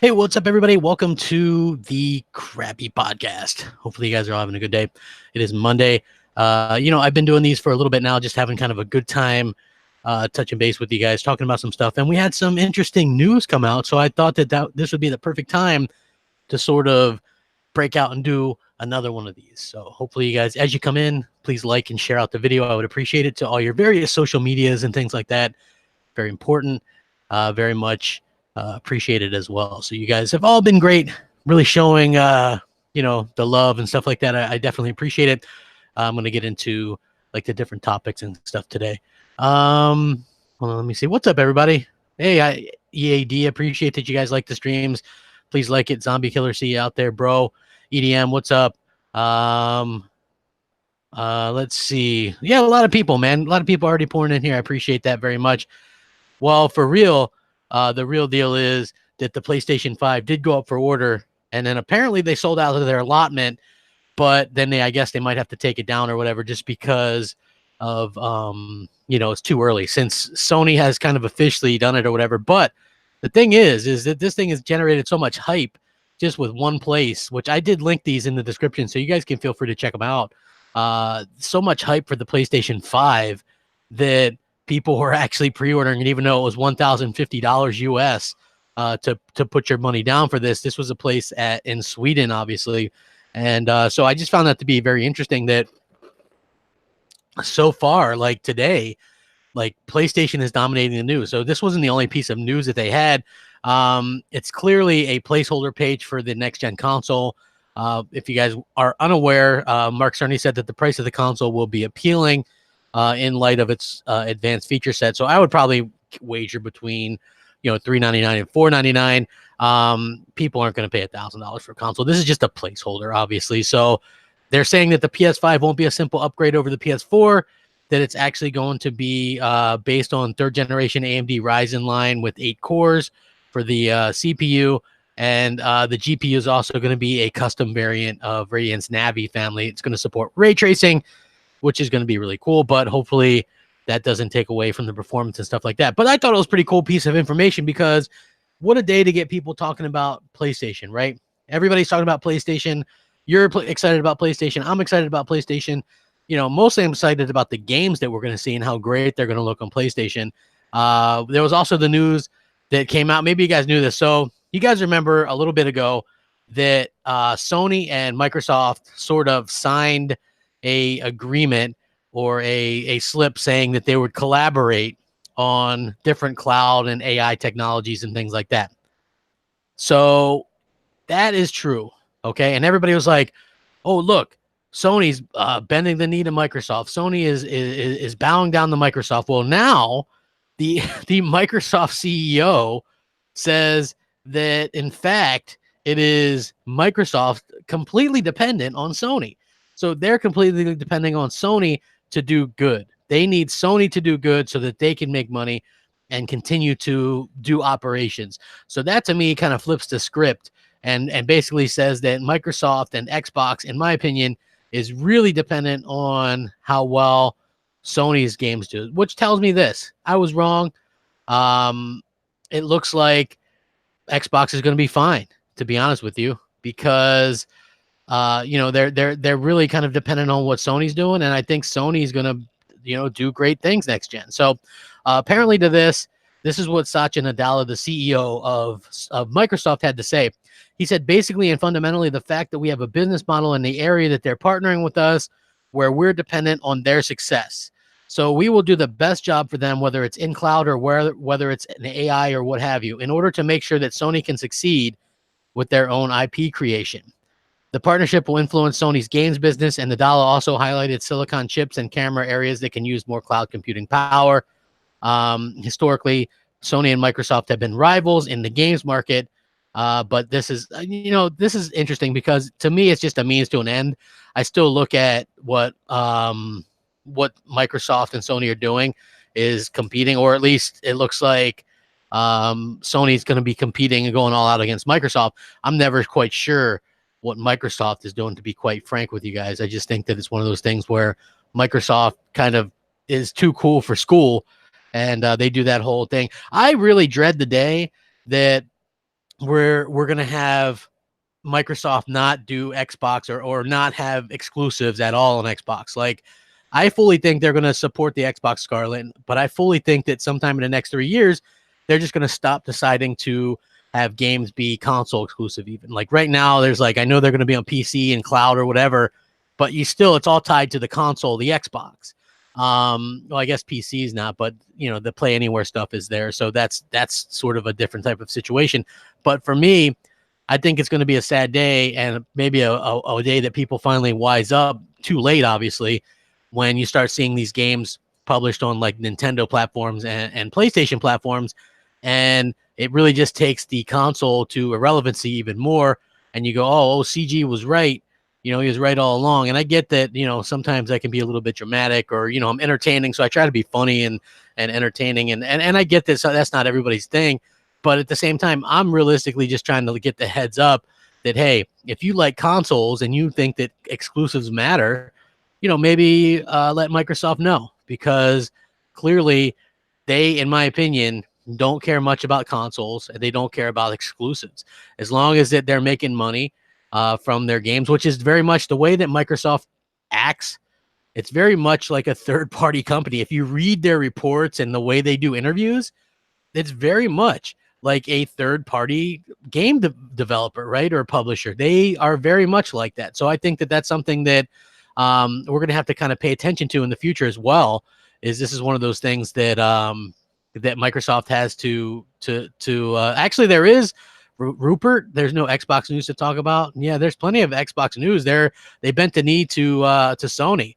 Hey, what's up, everybody? Welcome to the Crappy Podcast. Hopefully, you guys are all having a good day. It is Monday. I've been doing these for a little bit now, just having kind of a good time touching base with you guys, talking about some stuff. And we had some interesting news come out, so I thought that this would be the perfect time to sort of break out and do another one of these. So hopefully, you guys, as you come in, please like and share out the video. I would appreciate it, to all your various social medias and things like that. Very important. Very much appreciated as well. So you guys have all been great, really showing the love and stuff like that. I definitely appreciate it. I'm going to get into like the different topics and stuff today. Hold on, let me see. What's up, everybody? Hey, EAD, appreciate that you guys like the streams. Please like it. Zombie Killer, see you out there, bro. EDM, what's up? Let's see. Yeah, a lot of people, man. A lot of people already pouring in here. I appreciate that very much. Well, for real, the real deal is that the PlayStation 5 did go up for order, and then apparently they sold out of their allotment, but then I guess they might have to take it down or whatever, just because of, it's too early, since Sony has kind of officially done it or whatever. But the thing is that this thing has generated so much hype just with one place, which I did link these in the description, so you guys can feel free to check them out. So much hype for the PlayStation 5 that people were actually pre-ordering, and even though it was $1,050 US to put your money down for this. This was a place in Sweden, obviously, and so I just found that to be very interesting. That so far, like today, like PlayStation is dominating the news. So this wasn't the only piece of news that they had. It's clearly a placeholder page for the next gen console. If you guys are unaware, Mark Cerny said that the price of the console will be appealing in light of its advanced feature set. So I would probably wager between, $399 and $499. People aren't going to pay $1,000 for a console. This is just a placeholder, obviously. So they're saying that the PS5 won't be a simple upgrade over the PS4, that it's actually going to be based on third generation AMD Ryzen line with 8 cores for the CPU. And the GPU is also going to be a custom variant of Radeon's Navi family. It's going to support ray tracing, which is going to be really cool, but hopefully that doesn't take away from the performance and stuff like that. But I thought it was a pretty cool piece of information, because what a day to get people talking about PlayStation, right? Everybody's talking about PlayStation. You're excited about PlayStation. I'm excited about PlayStation. Mostly I'm excited about the games that we're going to see and how great they're going to look on PlayStation. There was also the news that came out. Maybe you guys knew this. So you guys remember a little bit ago that Sony and Microsoft sort of signed a agreement or a slip saying that they would collaborate on different cloud and AI technologies and things like that. So that is true. Okay. And everybody was like, oh, look, Sony's bending the knee to Microsoft. Sony is bowing down to Microsoft. Well, now the Microsoft CEO says that, in fact, it is Microsoft completely dependent on Sony. So they're completely depending on Sony to do good. They need Sony to do good so that they can make money and continue to do operations. So that, to me, kind of flips the script and basically says that Microsoft and Xbox, in my opinion, is really dependent on how well Sony's games do, which tells me this. I was wrong. It looks like Xbox is going to be fine, to be honest with you, because they're really kind of dependent on what Sony's doing, and I think Sony's going to do great things next gen. So apparently to this is what Satya Nadella, the CEO of Microsoft, had to say. He said, basically and fundamentally, the fact that we have a business model in the area that they're partnering with us where we're dependent on their success. So we will do the best job for them, whether it's in cloud or whether it's an AI or what have you, in order to make sure that Sony can succeed with their own IP creation. The partnership will influence Sony's games business, and Nadella also highlighted silicon chips and camera areas that can use more cloud computing power. Historically, Sony and Microsoft have been rivals in the games market, but this is interesting, because to me, it's just a means to an end. I still look at what Microsoft and Sony are doing is competing, or at least it looks like Sony's going to be competing and going all out against Microsoft. I'm never quite sure what Microsoft is doing, to be quite frank with you guys. I just think that it's one of those things where Microsoft kind of is too cool for school, and they do that whole thing. I really dread the day that we're gonna have Microsoft not do Xbox or not have exclusives at all on Xbox. Like, I fully think they're going to support the Xbox Scarlet, but I fully think that sometime in the next 3 years, they're just going to stop deciding to have games be console exclusive. Even like right now, there's like, I know they're going to be on PC and cloud or whatever, but it's all tied to the console, the Xbox. Well, I guess PC is not, but the Play Anywhere stuff is there, so that's sort of a different type of situation. But for me, I think it's going to be a sad day, and maybe a day that people finally wise up, too late, obviously, when you start seeing these games published on like Nintendo platforms and PlayStation platforms, and it really just takes the console to irrelevancy even more. And you go, oh, CG was right. He was right all along. And I get that, sometimes I can be a little bit dramatic, or, I'm entertaining. So I try to be funny and entertaining. And I get this. So that's not everybody's thing. But at the same time, I'm realistically just trying to get the heads up that, hey, if you like consoles and you think that exclusives matter, maybe let Microsoft know, because clearly they, in my opinion, don't care much about consoles, and they don't care about exclusives. As long as that they're making money from their games, which is very much the way that Microsoft acts. It's very much like a third-party company. If you read their reports and the way they do interviews, it's very much like a third-party game developer, right, or publisher. They are very much like that. So I think that that's something that we're going to have to kind of pay attention to in the future as well. This is one of those things that that Microsoft has to actually, there is Rupert. There's no Xbox news to talk about. Yeah, there's plenty of Xbox news. They bent the knee to Sony.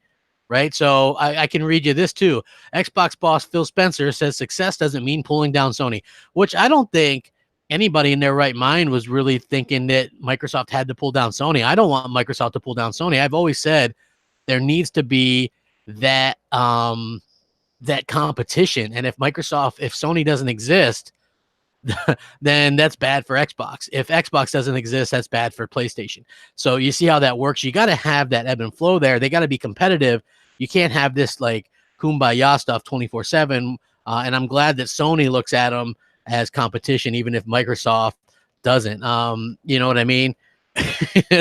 Right. So I can read you this too. Xbox boss Phil Spencer says success doesn't mean pulling down Sony, which I don't think anybody in their right mind was really thinking that Microsoft had to pull down Sony. I don't want Microsoft to pull down Sony. I've always said there needs to be that that competition. And if Sony doesn't exist, then that's bad for Xbox. If Xbox doesn't exist, that's bad for PlayStation. So you see how that works. You got to have that ebb and flow there. They got to be competitive. You can't have this like kumbaya stuff 24/7. And I'm glad that Sony looks at them as competition, even if Microsoft doesn't. You know what I mean?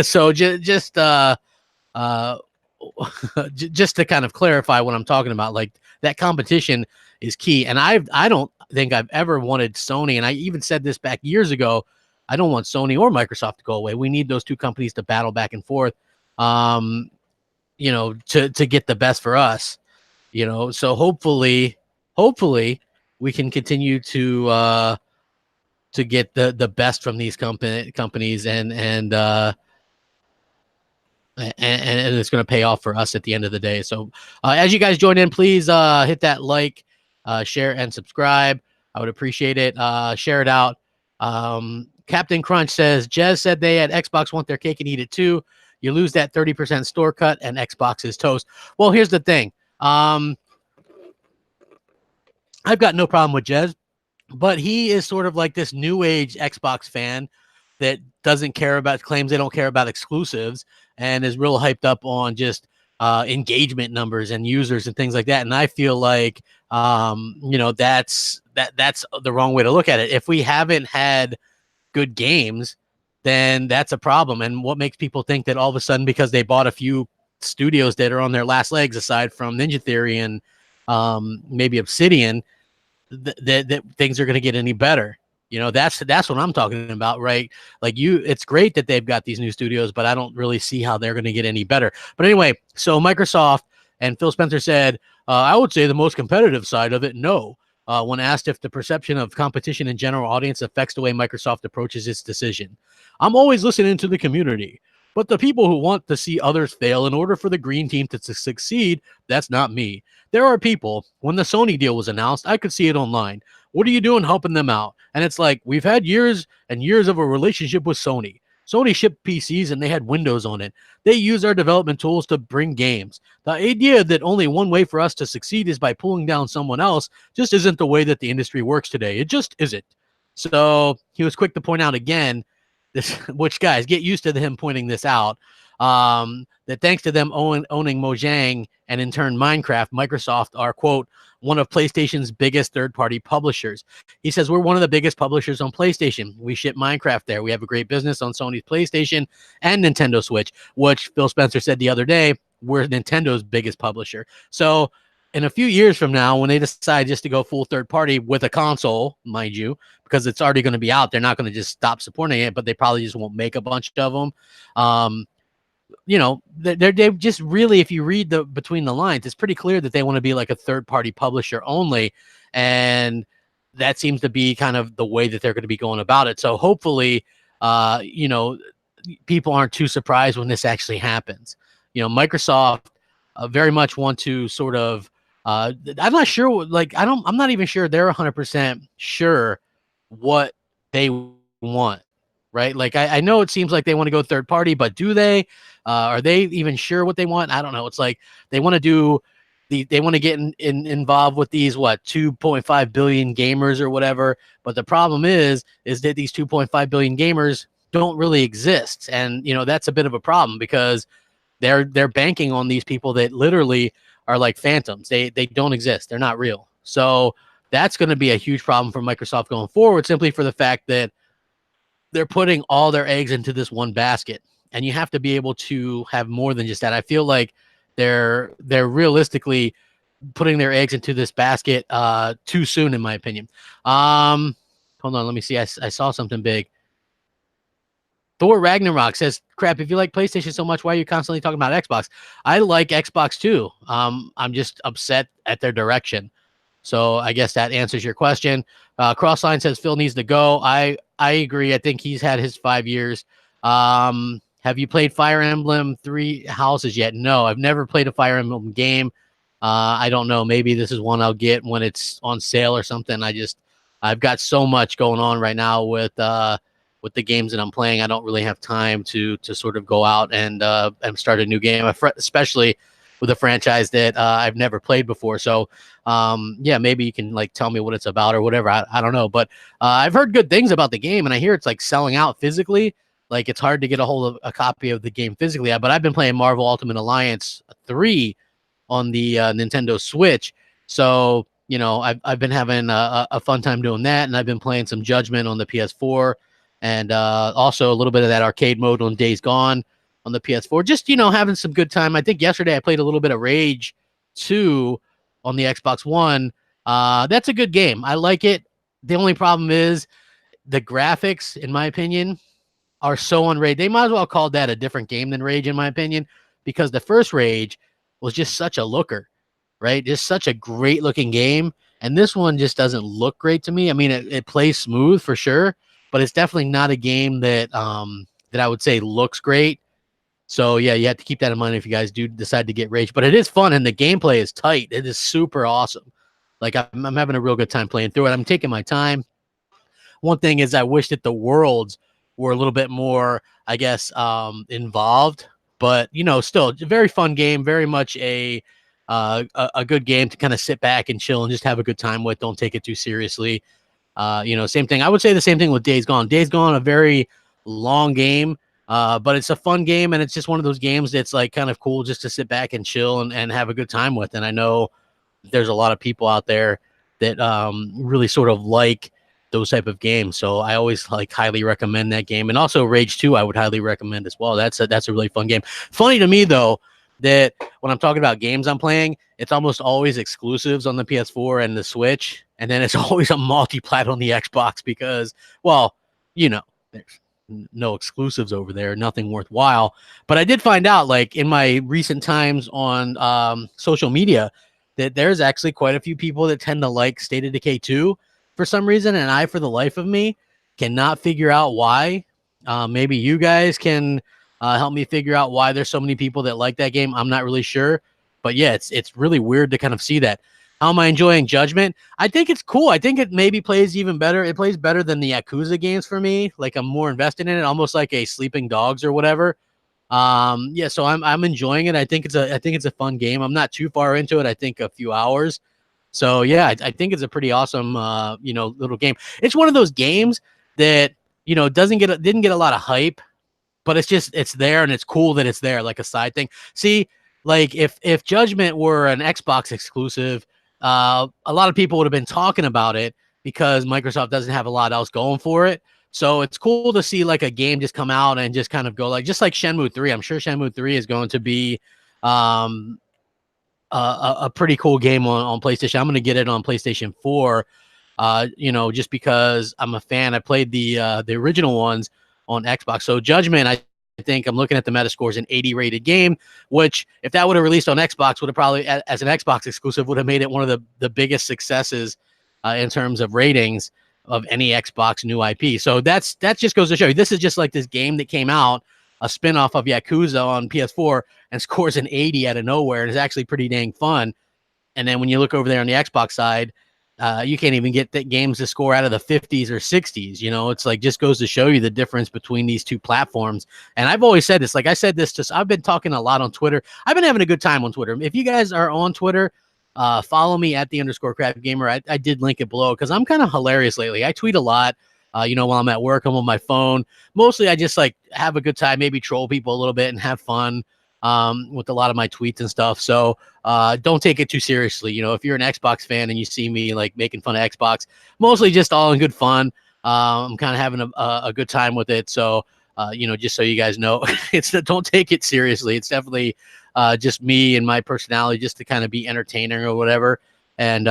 So just to kind of clarify what I'm talking about, like that competition is key. And I don't think I've ever wanted Sony, and I even said this back years ago, I don't want Sony or Microsoft to go away. We need those two companies to battle back and forth, to get the best for us, so hopefully we can continue to get the best from these companies, and it's going to pay off for us at the end of the day. So as you guys join in, please hit that like, share, and subscribe. I would appreciate it. Share it out. Captain Crunch says, Jez said they at Xbox want their cake and eat it too. You lose that 30% store cut and Xbox is toast. Well, here's the thing. I've got no problem with Jez, but he is sort of like this new age Xbox fan that claims they don't care about exclusives, and is real hyped up on just engagement numbers and users and things like that. And I feel like, that's the wrong way to look at it. If we haven't had good games, then that's a problem. And what makes people think that all of a sudden, because they bought a few studios that are on their last legs, aside from Ninja Theory and maybe Obsidian, that things are going to get any better? That's what I'm talking about, right? Like it's great that they've got these new studios, but I don't really see how they're going to get any better. But anyway, so Microsoft and Phil Spencer said, I would say the most competitive side of it, no. When asked if the perception of competition in general audience affects the way Microsoft approaches its decision. I'm always listening to the community, but the people who want to see others fail in order for the green team to succeed, that's not me. There are people, when the Sony deal was announced, I could see it online. What are you doing helping them out? And it's like, we've had years and years of a relationship with Sony. Sony shipped PCs and they had Windows on it. They use our development tools to bring games. The idea that only one way for us to succeed is by pulling down someone else just isn't the way that the industry works today. It just isn't. So he was quick to point out again, this, which guys, get used to him pointing this out. that thanks to them owning Mojang and in turn Minecraft, Microsoft are, quote, one of PlayStation's biggest third-party publishers. He says, we're one of the biggest publishers on PlayStation. We ship Minecraft there. We have a great business on Sony's PlayStation and Nintendo Switch, which Phil Spencer said the other day, we're Nintendo's biggest publisher. So in a few years from now, when they decide just to go full third party with a console, mind you, because it's already going to be out, they're not going to just stop supporting it, but they probably just won't make a bunch of them. You know, they're just really, if you read the between the lines, it's pretty clear that they want to be like a third party publisher only. And that seems to be kind of the way that they're going to be going about it. So hopefully, you know, people aren't too surprised when this actually happens. You know, Microsoft very much want to sort of, I'm not sure, like, I'm not even sure they're 100% sure what they want, right? Like, I know it seems like they want to go third party, but do they? Are they even sure what they want? I don't know. It's like they want to do they want to get involved with these 2.5 billion gamers or whatever. But the problem is that these 2.5 billion gamers don't really exist, and you know that's a bit of a problem because they're banking on these people that literally are like phantoms. They don't exist. They're not real. So that's going to be a huge problem for Microsoft going forward, simply for the fact that they're putting all their eggs into this one basket. And you have to be able to have more than just that. I feel like they're realistically putting their eggs into this basket too soon, in my opinion. Hold on, let me see. I saw something big. Thor Ragnarok says, crap, if you like PlayStation so much, why are you constantly talking about Xbox? I like Xbox too. I'm just upset at their direction. So I guess that answers your question. Crossline says Phil needs to go. I agree. I think he's had his 5 years. Have you played Fire Emblem Three Houses yet? No, I've never played a Fire Emblem game. I don't know. Maybe this is one I'll get when it's on sale or something. I've got so much going on right now with the games that I'm playing. I don't really have time to sort of go out and start a new game, especially with a franchise that I've never played before. So, yeah, maybe you can like tell me what it's about or whatever. I don't know, but I've heard good things about the game, and I hear it's like selling out physically. Like it's hard to get a hold of a copy of the game physically. But I've been playing Marvel Ultimate Alliance 3 on the Nintendo Switch. So, you know, I've been having a fun time doing that. And I've been playing some Judgment on the PS4 and also a little bit of that arcade mode on Days Gone on the PS4. Just, you know, having some good time. I think yesterday I played a little bit of Rage 2 on the Xbox One. That's a good game. I like it. The only problem is the graphics, in my opinion, are so on Rage. They might as well call that a different game than Rage, in my opinion, because the first Rage was just such a looker, right? Just such a great looking game. And this one just doesn't look great to me. I mean, it plays smooth for sure, but it's definitely not a game that that I would say looks great. So yeah, you have to keep that in mind if you guys do decide to get Rage. But it is fun and the gameplay is tight. It is super awesome. Like I'm having a real good time playing through it. I'm taking my time. One thing is I wish that the worlds were a little bit more, I guess, involved, but you know, still a very fun game, very much a good game to kind of sit back and chill and just have a good time with. Don't take it too seriously. You know, same thing. I would say the same thing with Days Gone. Days Gone, a very long game, but it's a fun game, and it's just one of those games that's like kind of cool just to sit back and chill and have a good time with. And I know there's a lot of people out there that really sort of like those type of games. So I always like highly recommend that game. And also Rage 2, I would highly recommend as well. That's a really fun game. Funny to me though, that when I'm talking about games I'm playing, it's almost always exclusives on the PS4 and the Switch. And then it's always a multi-plat on the Xbox because, well, you know, there's no exclusives over there, nothing worthwhile. But I did find out like in my recent times on social media that there's actually quite a few people that tend to like State of Decay 2 for some reason, and I, for the life of me, cannot figure out why. Maybe you guys can help me figure out why there's so many people that like that game. I'm not really sure, but yeah, it's really weird to kind of see that. How am I enjoying Judgment? I think it's cool. I think it maybe plays even better. It plays better than the Yakuza games for me. Like I'm more invested in it, almost like a Sleeping Dogs or whatever. Yeah, so I'm enjoying it. I think it's a fun game. I'm not too far into it. I think a few hours. So yeah, I think it's a pretty awesome, you know, little game. It's one of those games that, you know, didn't get a lot of hype but it's there, and it's cool that it's there, like a side thing. See, like if Judgment were an Xbox exclusive, a lot of people would have been talking about it because Microsoft doesn't have a lot else going for it. So it's cool to see like a game just come out and just kind of go like, just like Shenmue 3. I'm sure Shenmue 3 is going to be a pretty cool game on PlayStation. I'm going to get it on PlayStation 4, just because I'm a fan. I played the original ones on Xbox. So Judgment, I think I'm looking at the Metascores, an 80 rated game, which if that would have released on Xbox, would have probably, as an Xbox exclusive, would have made it one of the biggest successes in terms of ratings of any Xbox new IP. So that just goes to show you, this is just like this game that came out, a spinoff of Yakuza on PS4, and scores an 80 out of nowhere, and it's actually pretty dang fun. And then when you look over there on the Xbox side, you can't even get the games to score out of the 50s or 60s. It's like, just goes to show you the difference between these two platforms. And I've always said this, like I said this, I've been talking a lot on Twitter. I've been having a good time on Twitter. If you guys are on Twitter, follow me at @the_Crapgamer. I did link it below because I'm kind of hilarious lately. I tweet a lot. While I'm at work, I'm on my phone. Mostly I just like have a good time, maybe troll people a little bit and have fun with a lot of my tweets and stuff. So don't take it too seriously. If you're an Xbox fan and you see me like making fun of Xbox, mostly just all in good fun. I'm kind of having a good time with it. So, just so you guys know, don't take it seriously. It's definitely just me and my personality, just to kind of be entertaining or whatever. And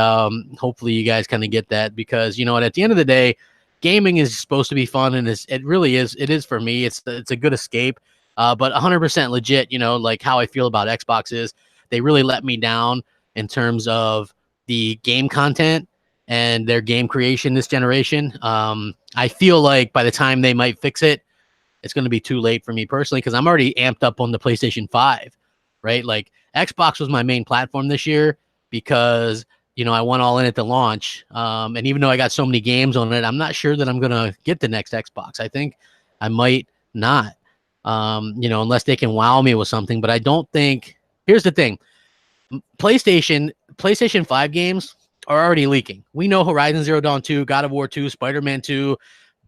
hopefully you guys kind of get that, because at the end of the day, gaming is supposed to be fun, and it really is. It is for me. It's a good escape. But 100% legit, like how I feel about Xbox is they really let me down in terms of the game content and their game creation this generation. I feel like by the time they might fix it, it's going to be too late for me personally, because I'm already amped up on the PlayStation 5, right? Like Xbox was my main platform this year because, I went all in at the launch. And even though I got so many games on it, I'm not sure that I'm going to get the next Xbox. I think I might not. Unless they can wow me with something. But I don't think, here's the thing, PlayStation 5 games are already leaking. We know Horizon Zero Dawn 2, God of War 2, Spider-Man 2,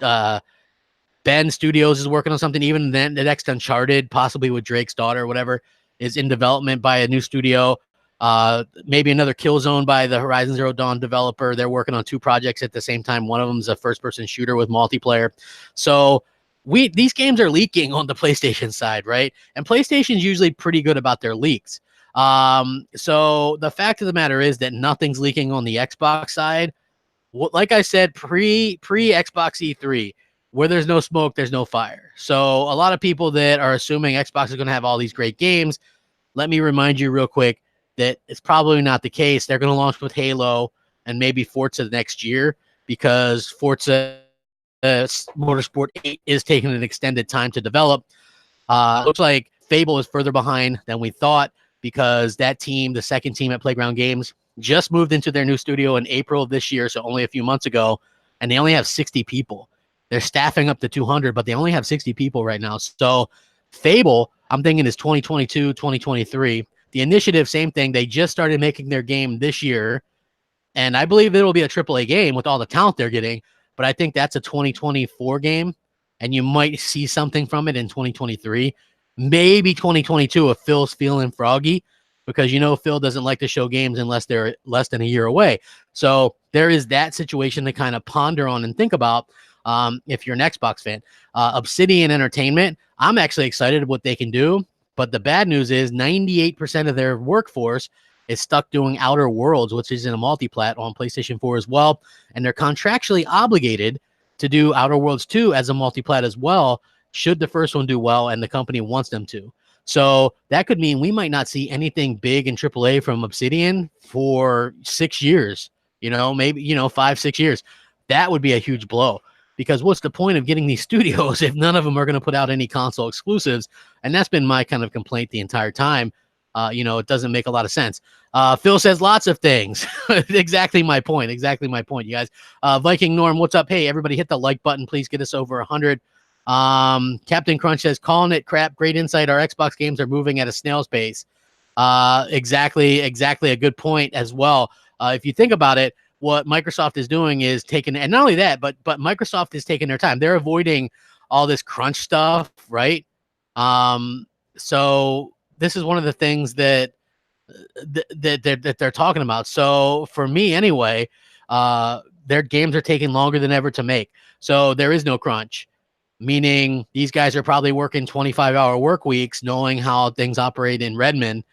Ben Studios is working on something. Even then, the next Uncharted, possibly with Drake's daughter or whatever, is in development by a new studio. Maybe another Killzone by the Horizon Zero Dawn developer. They're working on two projects at the same time. One of them is a first-person shooter with multiplayer. So these games are leaking on the PlayStation side, right? And PlayStation's usually pretty good about their leaks. So the fact of the matter is that nothing's leaking on the Xbox side. Like I said, pre Xbox E3, where there's no smoke, there's no fire. So a lot of people that are assuming Xbox is going to have all these great games, let me remind you real quick that it's probably not the case. They're going to launch with Halo and maybe Forza next year, because Forza Motorsport 8 is taking an extended time to develop. Looks like Fable is further behind than we thought, because that team, the second team at Playground Games, just moved into their new studio in April of this year, so only a few months ago, and they only have 60 people. They're staffing up to 200, but they only have 60 people right now. So Fable, I'm thinking, is 2022, 2023. The Initiative, same thing. They just started making their game this year, and I believe it'll be a AAA game with all the talent they're getting, but I think that's a 2024 game, and you might see something from it in 2023. Maybe 2022 if Phil's feeling froggy, because Phil doesn't like to show games unless they're less than a year away. So there is that situation to kind of ponder on and think about if you're an Xbox fan. Obsidian Entertainment, I'm actually excited what they can do, but the bad news is 98% of their workforce is stuck doing Outer Worlds, which is in a multi-plat on PlayStation 4 as well, and they're contractually obligated to do Outer Worlds 2 as a multi-plat as well, should the first one do well and the company wants them to. So that could mean we might not see anything big in AAA from Obsidian for 6 years, maybe 5-6 years. That would be a huge blow, because what's the point of getting these studios if none of them are going to put out any console exclusives? And that's been my kind of complaint the entire time. It doesn't make a lot of sense. Phil says lots of things. Exactly my point, you guys. Viking Norm, what's up? Hey, everybody, hit the like button. Please get us over 100. Captain Crunch says, calling it crap. Great insight. Our Xbox games are moving at a snail's pace. Exactly a good point as well. If you think about it, what Microsoft is doing is taking, and not only that, but Microsoft is taking their time. They're avoiding all this crunch stuff, right? So this is one of the things that they're talking about. So for me anyway, their games are taking longer than ever to make. So there is no crunch, meaning these guys are probably working 25-hour work weeks, knowing how things operate in Redmond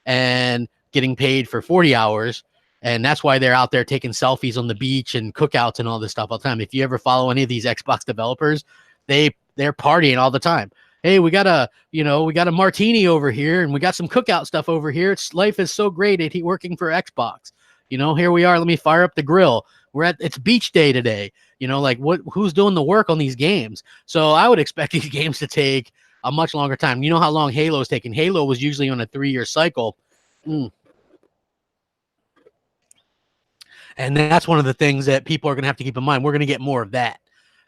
and getting paid for 40 hours. And that's why they're out there taking selfies on the beach and cookouts and all this stuff all the time. If you ever follow any of these Xbox developers, they're partying all the time. Hey, we got a martini over here, and we got some cookout stuff over here. Life is so great at working for Xbox. Here we are. Let me fire up the grill. It's beach day today. Like who's doing the work on these games? So I would expect these games to take a much longer time. You know how long Halo's taken? Halo was usually on a 3-year cycle. And that's one of the things that people are going to have to keep in mind. We're going to get more of that.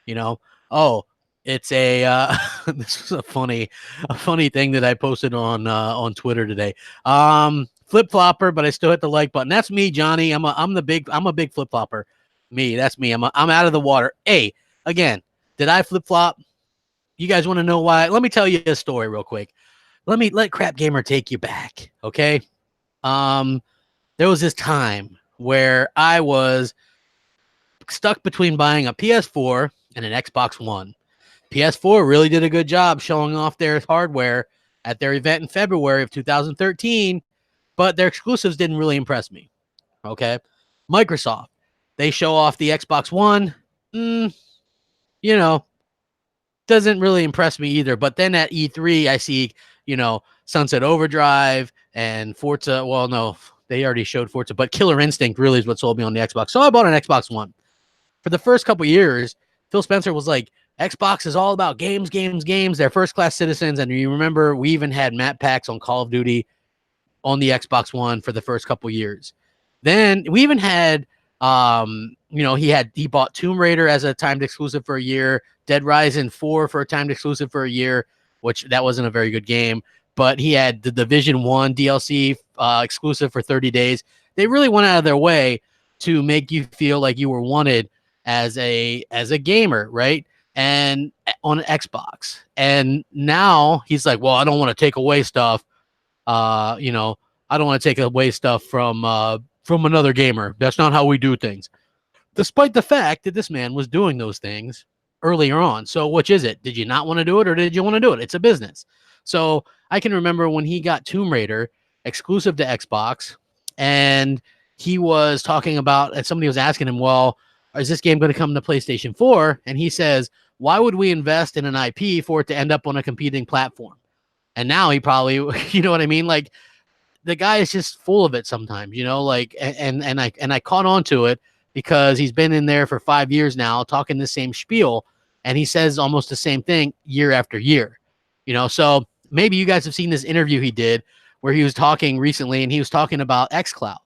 It's a this is a funny thing that I posted on Twitter today. Flip flopper, but I still hit the like button. That's me, Johnny. I'm a big flip flopper. That's me. I'm out of the water. Hey, again, did I flip flop? You guys want to know why? Let me tell you a story real quick. Let Crapgamer take you back, okay? There was this time where I was stuck between buying a PS4 and an Xbox One. PS4 really did a good job showing off their hardware at their event in February of 2013, but their exclusives didn't really impress me, okay? Microsoft, they show off the Xbox One, doesn't really impress me either. But then at E3, I see, Sunset Overdrive and Forza. Well, no, they already showed Forza, but Killer Instinct really is what sold me on the Xbox. So I bought an Xbox One. For the first couple years, Phil Spencer was like, Xbox is all about games. They're first-class citizens. And you remember we even had map packs on Call of Duty on the Xbox One for the first couple years. Then we even had, he bought Tomb Raider as a timed exclusive for a year, Dead Rising 4 for a timed exclusive for a year, which that wasn't a very good game. But he had the Division 1 DLC exclusive for 30 days. They really went out of their way to make you feel like you were wanted as a gamer, right? And on Xbox. And now he's like, well, I don't want to take away stuff. I don't want to take away stuff from another gamer. That's not how we do things. Despite the fact that this man was doing those things earlier on. So which is it? Did you not want to do it, or did you want to do it? It's a business. So I can remember when he got Tomb Raider exclusive to Xbox, and he was talking about, and somebody was asking him, well, is this game going to come to PlayStation 4? And he says, why would we invest in an IP for it to end up on a competing platform? And now he probably, you know what I mean? Like, the guy is just full of it sometimes, and I caught on to it because he's been in there for 5 years now talking the same spiel, and he says almost the same thing year after year, so maybe you guys have seen this interview he did where he was talking recently, and he was talking about xCloud.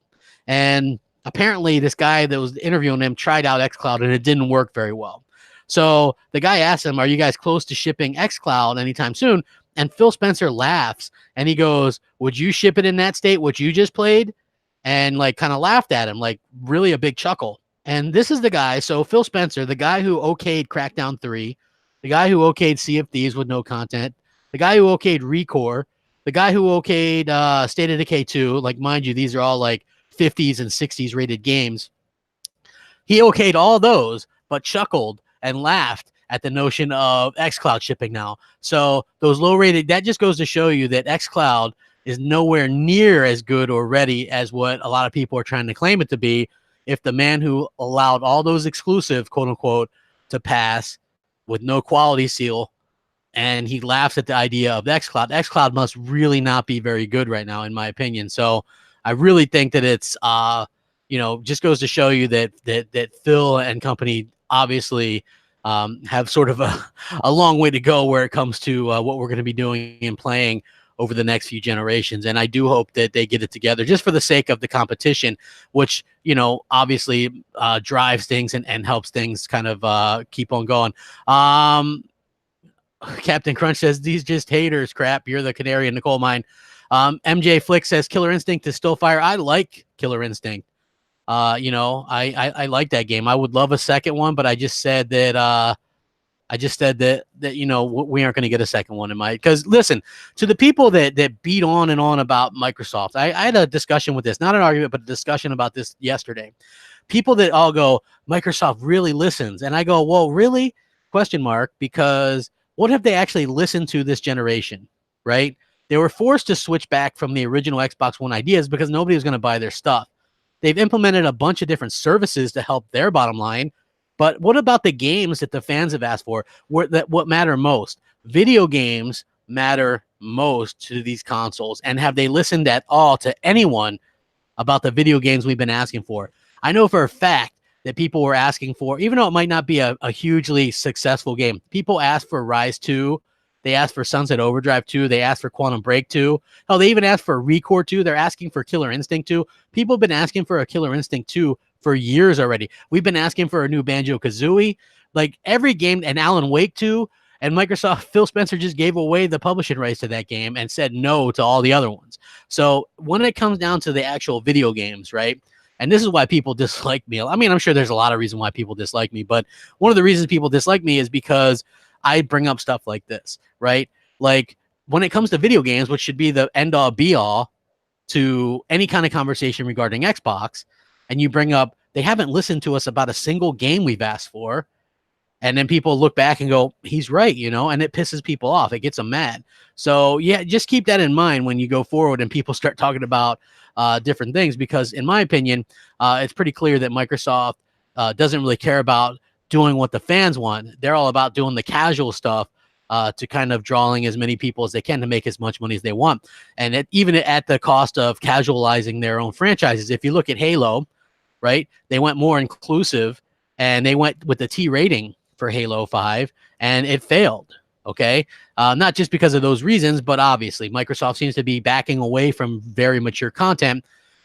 And apparently this guy that was interviewing him tried out xCloud and it didn't work very well. So the guy asked him, are you guys close to shipping xCloud anytime soon? And Phil Spencer laughs and he goes, would you ship it in that state, what you just played? And kind of laughed at him, really a big chuckle. And this is the guy. So Phil Spencer, the guy who okayed Crackdown 3, the guy who okayed Sea of Thieves with no content, the guy who okayed Recore, the guy who okayed State of Decay 2, mind you, these are all 50s and 60s rated games. He okayed all those, but chuckled and laughed at the notion of xCloud shipping now. So those low rated, that just goes to show you that xCloud is nowhere near as good or ready as what a lot of people are trying to claim it to be. If the man who allowed all those exclusive, quote unquote, to pass with no quality seal, and he laughs at the idea of xCloud must really not be very good right now, in my opinion. So I really think that it's, just goes to show you that Phil and company obviously have sort of a long way to go where it comes to what we're going to be doing and playing over the next few generations. And I do hope that they get it together just for the sake of the competition, which, obviously drives things and helps things kind of keep on going. Captain Crunch says, these just haters, crap. You're the canary in the coal mine. MJ Flick says Killer Instinct is still fire. I like Killer Instinct. I like that game. I would love a second one, but I just said that I just said that we aren't going to get a second one in my, because listen, to the people that beat on and on about Microsoft, I had a discussion with this, not an argument, but a discussion about this yesterday. People that all go, Microsoft really listens, and I go, well, really? Question mark, because what have they actually listened to this generation, right? They were forced to switch back from the original Xbox One ideas because nobody was going to buy their stuff. They've implemented a bunch of different services to help their bottom line. But what about the games that the fans have asked for? What matter most? Video games matter most to these consoles. And have they listened at all to anyone about the video games we've been asking for? I know for a fact that people were asking for, even though it might not be a hugely successful game, people asked for Rise 2. They asked for Sunset Overdrive 2. They asked for Quantum Break 2. Hell, they even asked for Recore 2. They're asking for Killer Instinct 2. People have been asking for a Killer Instinct 2 for years already. We've been asking for a new Banjo-Kazooie. Like every game, and Alan Wake 2, and Microsoft, Phil Spencer just gave away the publishing rights to that game and said no to all the other ones. So when it comes down to the actual video games, right? And this is why people dislike me. I mean, I'm sure there's a lot of reasons why people dislike me, but one of the reasons people dislike me is because I bring up stuff like this, right? Like when it comes to video games, which should be the end all be all to any kind of conversation regarding Xbox, and you bring up, they haven't listened to us about a single game we've asked for. And then people look back and go, he's right, and it pisses people off. It gets them mad. So yeah, just keep that in mind when you go forward and people start talking about different things, because in my opinion, it's pretty clear that Microsoft doesn't really care about doing what the fans want. They're all about doing the casual stuff to kind of drawing as many people as they can to make as much money as they want. And even at the cost of casualizing their own franchises. If you look at Halo, right, they went more inclusive and they went with the T rating for Halo 5 and it failed. Okay. Not just because of those reasons, but obviously Microsoft seems to be backing away from very mature content.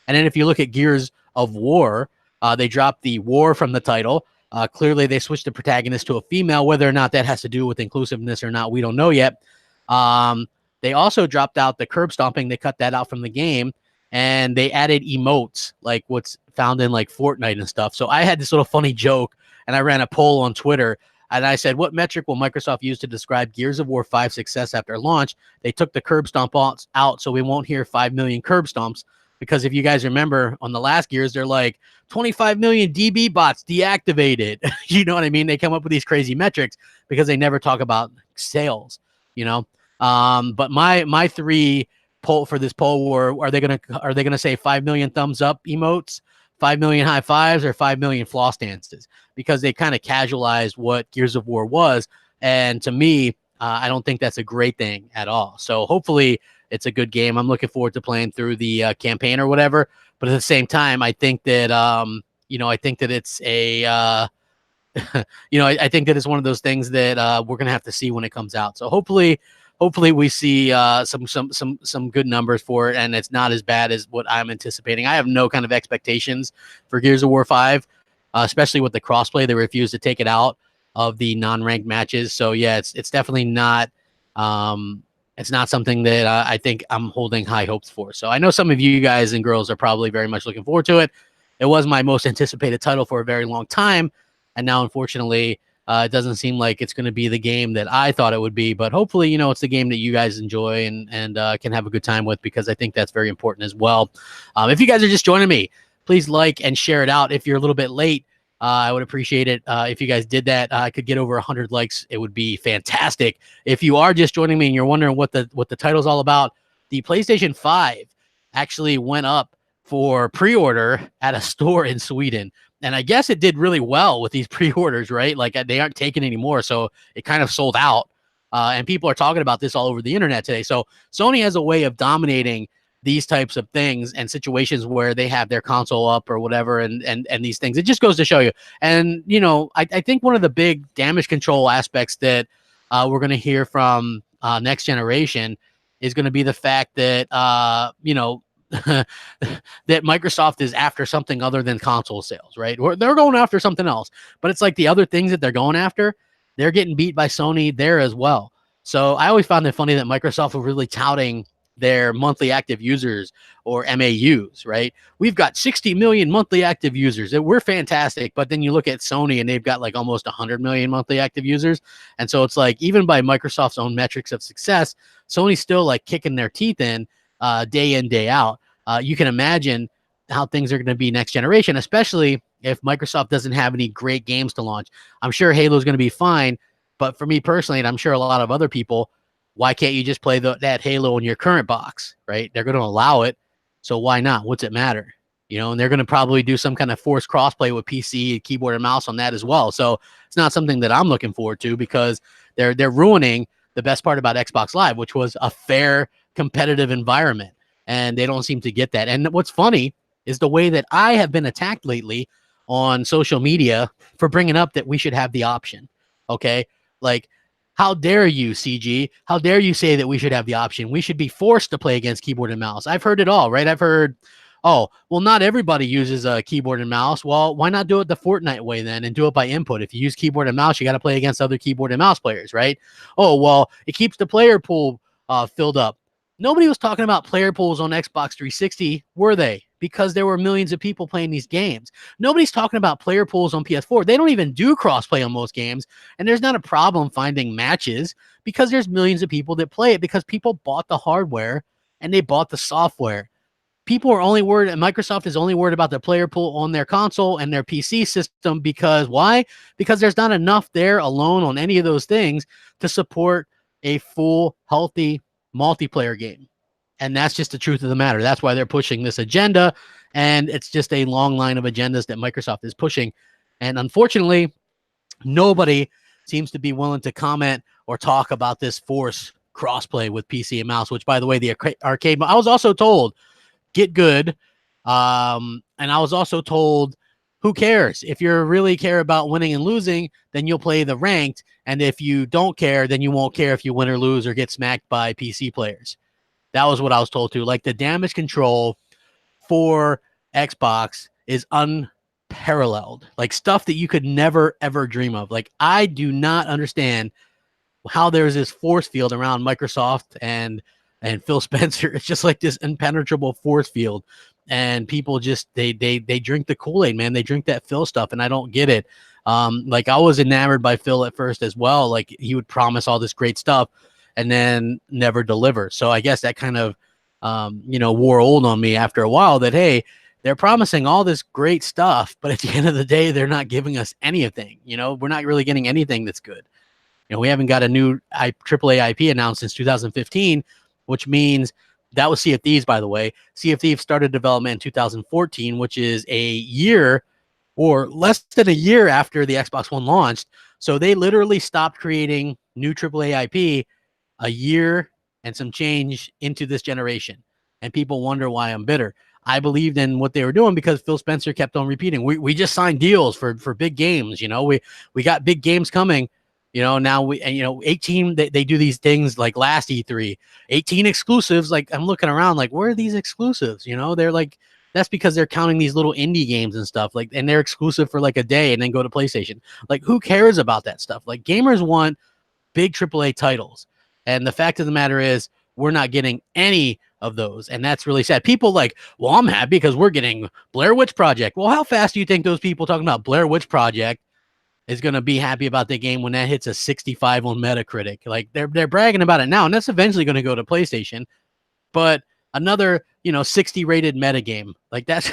And then if you look at Gears of War, they dropped the war from the title. Clearly they switched the protagonist to a female. Whether or not that has to do with inclusiveness or not, we don't know yet. They also dropped out the curb stomping. They cut that out from the game, and they added emotes like what's found in like Fortnite and stuff. So I had this little funny joke, and I ran a poll on Twitter, and I said, what metric will Microsoft use to describe Gears of War 5 success after launch? They took the curb stomp out, so we won't hear 5 million curb stomps. Because if you guys remember on the last Gears, they're like 25 million DB bots deactivated. You know what I mean? They come up with these crazy metrics because they never talk about sales, But my three poll for this poll were, are they gonna say 5 million thumbs up emotes, 5 million high fives, or 5 million floss dances? Because they kind of casualized what Gears of War was. And to me, I don't think that's a great thing at all. So hopefully it's a good game. I'm looking forward to playing through the campaign or whatever. But at the same time, I think that, I think that it's a, I think that it's one of those things that we're going to have to see when it comes out. So hopefully we see some good numbers for it, and it's not as bad as what I'm anticipating. I have no kind of expectations for Gears of War 5, especially with the crossplay. They refused to take it out of the non-ranked matches. So yeah, it's definitely not it's not something that I think I'm holding high hopes for. So I know some of you guys and girls are probably very much looking forward to it. It was my most anticipated title for a very long time, and now unfortunately it doesn't seem like it's going to be the game that I thought it would be. But hopefully, it's the game that you guys enjoy and can have a good time with, because I think that's very important as well. If you guys are just joining me, please like and share it out. If you're a little bit late, I would appreciate it if you guys did that. I could get over 100 likes. It would be fantastic. If you are just joining me and you're wondering what the title's all about, the PlayStation 5 actually went up for pre-order at a store in Sweden. And I guess it did really well with these pre-orders, right? Like they aren't taken anymore. So it kind of sold out. And people are talking about this all over the internet today. So Sony has a way of dominating these types of things and situations where they have their console up or whatever, and these things. It just goes to show you. And, I think one of the big damage control aspects that we're going to hear from next generation is going to be the fact that, that Microsoft is after something other than console sales, right? Or they're going after something else. But it's like the other things that they're going after, they're getting beat by Sony there as well. So I always found it funny that Microsoft was really touting their monthly active users or MAUs, right? We've got 60 million monthly active users. We're fantastic. But then you look at Sony and they've got like almost 100 million monthly active users. And so it's like, even by Microsoft's own metrics of success, Sony's still like kicking their teeth in day out. You can imagine how things are going to be next generation, especially if Microsoft doesn't have any great games to launch. I'm sure Halo is going to be fine. But for me personally, and I'm sure a lot of other people, why can't you just play that Halo in your current box, right? They're going to allow it. So why not? What's it matter? You know, and they're going to probably do some kind of forced crossplay with PC, keyboard, and mouse on that as well. So it's not something that I'm looking forward to, because they're ruining the best part about Xbox Live, which was a fair, competitive environment. And they don't seem to get that. And what's funny is the way that I have been attacked lately on social media for bringing up that we should have the option. Okay. Like, how dare you, CG? How dare you say that we should have the option? We should be forced to play against keyboard and mouse. I've heard it all, right? I've heard, oh, well, not everybody uses a keyboard and mouse. Well, why not do it the Fortnite way then and do it by input? If you use keyboard and mouse, you got to play against other keyboard and mouse players, right? Oh, well, it keeps the player pool filled up. Nobody was talking about player pools on Xbox 360, were they? Because there were millions of people playing these games. Nobody's talking about player pools on PS4. They don't even do crossplay on most games, and there's not a problem finding matches because there's millions of people that play it because people bought the hardware and they bought the software. People are only worried, and Microsoft is only worried about the player pool on their console and their PC system because why? Because there's not enough there alone on any of those things to support a full, healthy multiplayer game. And that's just the truth of the matter. That's why they're pushing this agenda. And it's just a long line of agendas that Microsoft is pushing. And unfortunately, nobody seems to be willing to comment or talk about this force crossplay with PC and mouse, which, by the way, the arcade, I was also told, get good. And I was also told, who cares? If you really care about winning and losing, then you'll play the ranked. And if you don't care, then you won't care if you win or lose or get smacked by PC players. That was what I was told too. Like, the damage control for Xbox is unparalleled. Like, stuff that you could never, ever dream of. Like, I do not understand how there's this force field around Microsoft and Phil Spencer. It's just like this impenetrable force field. And people just, they drink the Kool-Aid, man. They drink that Phil stuff, and I don't get it. Like, I was enamored by Phil at first as well. Like, he would promise all this great stuff and then never deliver. So I guess that kind of, wore old on me after a while, that, hey, they're promising all this great stuff, but at the end of the day, they're not giving us anything. We're not really getting anything that's good. We haven't got a new AAA IP announced since 2015, which means that was Sea of Thieves, by the way. Sea of Thieves started development in 2014, which is a year or less than a year after the Xbox One launched. So they literally stopped creating new AAA IP a year and some change into this generation. And people wonder why I'm bitter. I believed in what they were doing because Phil Spencer kept on repeating, we just signed deals for big games. We got big games coming. Now 18, they do these things like last E3, 18 exclusives. Like, I'm looking around like, where are these exclusives? They're like, that's because they're counting these little indie games and stuff, like, and they're exclusive for like a day and then go to PlayStation. Like, who cares about that stuff? Like, gamers want big AAA titles. And the fact of the matter is, we're not getting any of those. And that's really sad. People like, well, I'm happy because we're getting Blair Witch Project. Well, how fast do you think those people talking about Blair Witch Project is going to be happy about the game when that hits a 65 on Metacritic? Like, they're bragging about it now, and that's eventually going to go to PlayStation. But another, 60 rated meta game, like, that's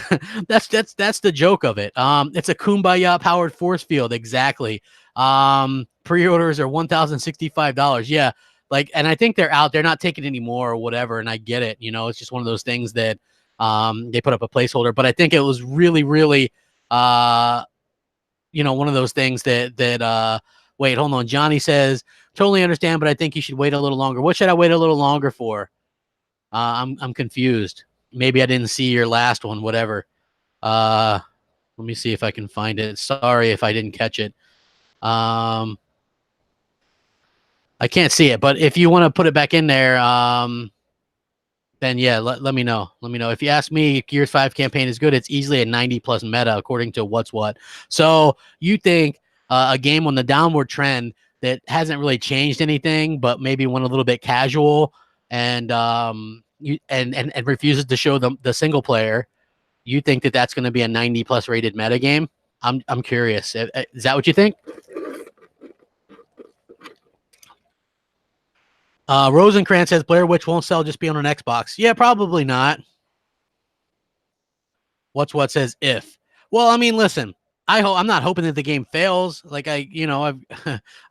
that's the joke of it. It's a Kumbaya powered force field. Exactly. Pre-orders are $1,065. Yeah. Like, and I think they're out. They're not taking any more or whatever. And I get it. It's just one of those things that they put up a placeholder. But I think it was really, really, one of those things that wait, hold on. Johnny says, totally understand, but I think you should wait a little longer. What should I wait a little longer for? I'm confused. Maybe I didn't see your last one, whatever. Let me see if I can find it. Sorry if I didn't catch it. I can't see it, but if you want to put it back in there, then yeah, let me know. Let me know. If you ask me, Gears 5 campaign is good. It's easily a 90+ meta according to what's what. So you think a game on the downward trend that hasn't really changed anything, but maybe went a little bit casual and and refuses to show the single player, you think that that's going to be a 90+ rated meta game? I'm curious. Is that what you think? Rosenkrantz says Blair Witch won't sell, just be on an Xbox. Yeah, probably not. What says if? Well, I mean, listen, I'm not hoping that the game fails. Like I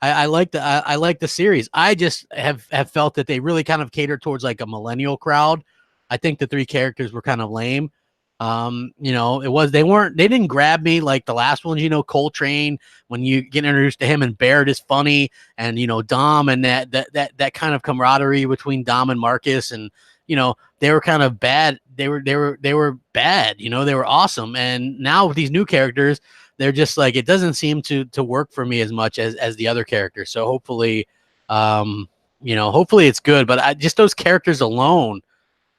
like I like the series. I just have felt that they really kind of catered towards like a millennial crowd. I think the 3 characters were kind of lame. They didn't grab me like the last ones. Coltrane, when you get introduced to him, and Barrett is funny, and Dom, and that kind of camaraderie between Dom and Marcus, and they were kind of bad. They were bad. They were awesome. And now with these new characters, they're just like, it doesn't seem to work for me as much as the other characters. So hopefully, hopefully it's good. But just those characters alone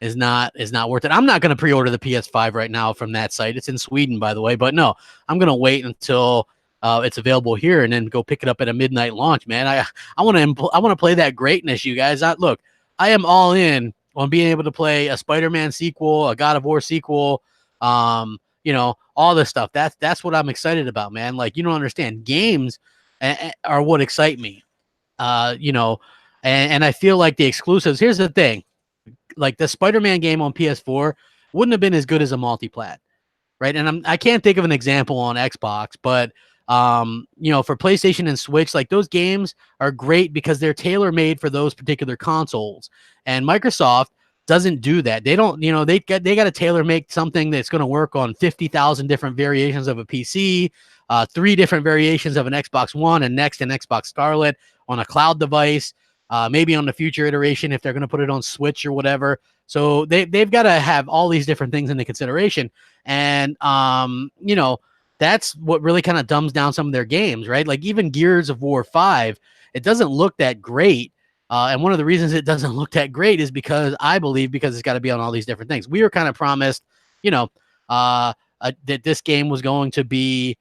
is not worth it. I'm not going to pre-order the PS5 right now from that site. It's in Sweden, by the way. But no, I'm going to wait until it's available here and then go pick it up at a midnight launch, man. I want to play that greatness, you guys. Look, I am all in on being able to play a Spider-Man sequel, a God of War sequel, all this stuff. That's what I'm excited about, man. Like, you don't understand. Games are what excite me, and I feel like the exclusives. Here's the thing. Like the Spider-Man game on PS4 wouldn't have been as good as a multiplat, right? And I can't think of an example on Xbox, but for PlayStation and Switch, like those games are great because they're tailor-made for those particular consoles. And Microsoft doesn't do that. They don't, they got to tailor make something that's going to work on 50,000 different variations of a PC, 3 different variations of an Xbox One, and next an Xbox Scarlet on a cloud device. Maybe on the future iteration if they're going to put it on Switch or whatever. So they've got to have all these different things into consideration. And, that's what really kind of dumbs down some of their games, right? Like even Gears of War 5, it doesn't look that great. And one of the reasons it doesn't look that great is because it's got to be on all these different things. We were kind of promised, that this game was going to be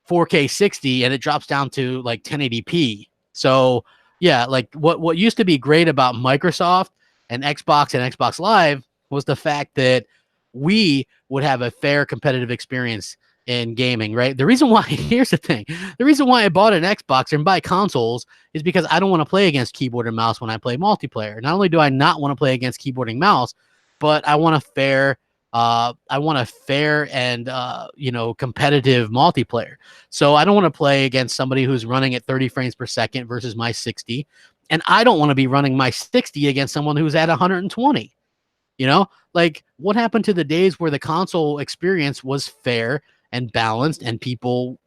4K 60 and it drops down to like 1080p. So yeah, like what used to be great about Microsoft and Xbox Live was the fact that we would have a fair competitive experience in gaming, right? The reason why, here's the thing, the reason why I bought an Xbox and buy consoles is because I don't want to play against keyboard and mouse when I play multiplayer. Not only do I not want to play against keyboard and mouse, but I want a fair and competitive multiplayer. So I don't want to play against somebody who's running at 30 frames per second versus my 60, and I don't want to be running my 60 against someone who's at 120. Like what happened to the days where the console experience was fair and balanced and people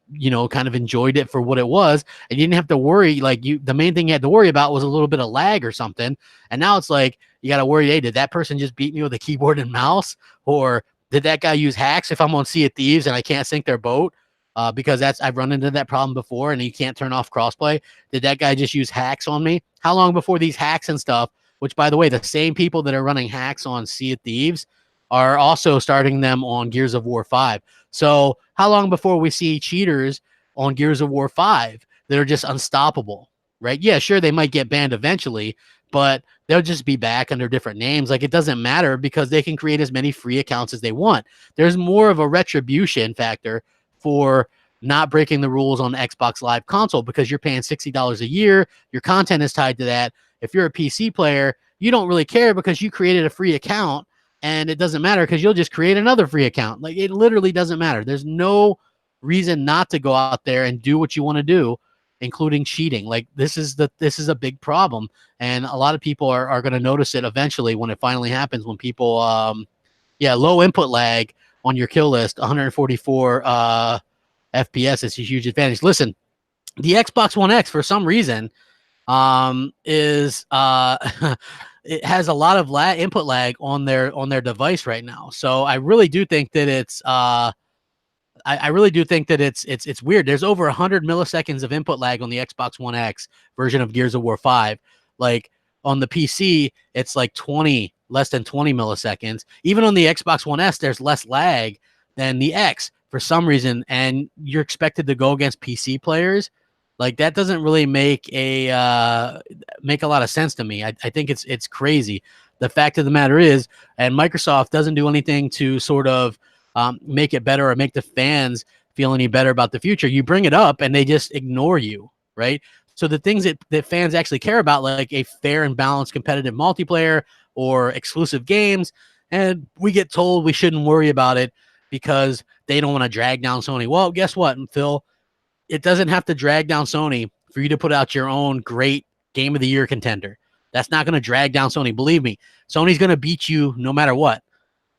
kind of enjoyed it for what it was, and you didn't have to worry. Like the main thing you had to worry about was a little bit of lag or something, and now it's like you got to worry, hey, did that person just beat me with a keyboard and mouse, or did that guy use hacks if I'm on Sea of Thieves and I can't sink their boat? Because I've run into that problem before, and you can't turn off crossplay. Did that guy just use hacks on me? How long before these hacks and stuff, which by the way, the same people that are running hacks on Sea of Thieves are also starting them on Gears of War 5. So how long before we see cheaters on Gears of War 5 that are just unstoppable, right? Yeah, sure, they might get banned eventually, but they'll just be back under different names. Like it doesn't matter because they can create as many free accounts as they want. There's more of a retribution factor for not breaking the rules on the Xbox Live console because you're paying $60 a year. Your content is tied to that. If you're a PC player, you don't really care because you created a free account. And it doesn't matter because you'll just create another free account. Like it literally doesn't matter. There's no reason not to go out there and do what you want to do, including cheating. Like this is a big problem, and a lot of people are going to notice it eventually when it finally happens. When people, low input lag on your kill list, 144 FPS is a huge advantage. Listen, the Xbox One X for some reason is it has a lot of input lag on their device right now. So I really do think that it's I really do think that it's weird. There's over 100 milliseconds of input lag on the Xbox One X version of Gears of War 5. Like on the PC, it's like less than 20 milliseconds. Even on the Xbox One S, there's less lag than the X for some reason, and you're expected to go against PC players. Like that doesn't really make a lot of sense to me. I think it's crazy. the fact of the matter is, and Microsoft doesn't do anything to sort of make it better or make the fans feel any better about the future. You bring it up and they just ignore you, right? So the things that fans actually care about, like a fair and balanced competitive multiplayer or exclusive games, and we get told we shouldn't worry about it because they don't want to drag down Sony. Well, guess what, Phil? It doesn't have to drag down Sony for you to put out your own great Game of the Year contender. That's not going to drag down Sony. Believe me, Sony's going to beat you no matter what.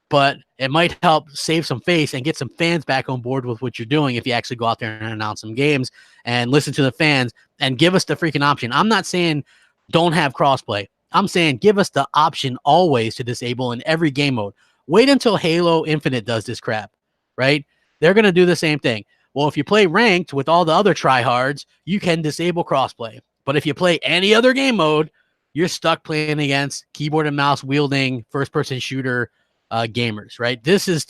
But it might help save some face and get some fans back on board with what you're doing if you actually go out there and announce some games and listen to the fans and give us the freaking option. I'm not saying don't have crossplay. I'm saying give us the option always to disable in every game mode. Wait until Halo Infinite does this crap, right? They're going to do the same thing. Well, if you play ranked with all the other tryhards, you can disable crossplay. But if you play any other game mode, you're stuck playing against keyboard and mouse wielding first-person shooter gamers, right? This is,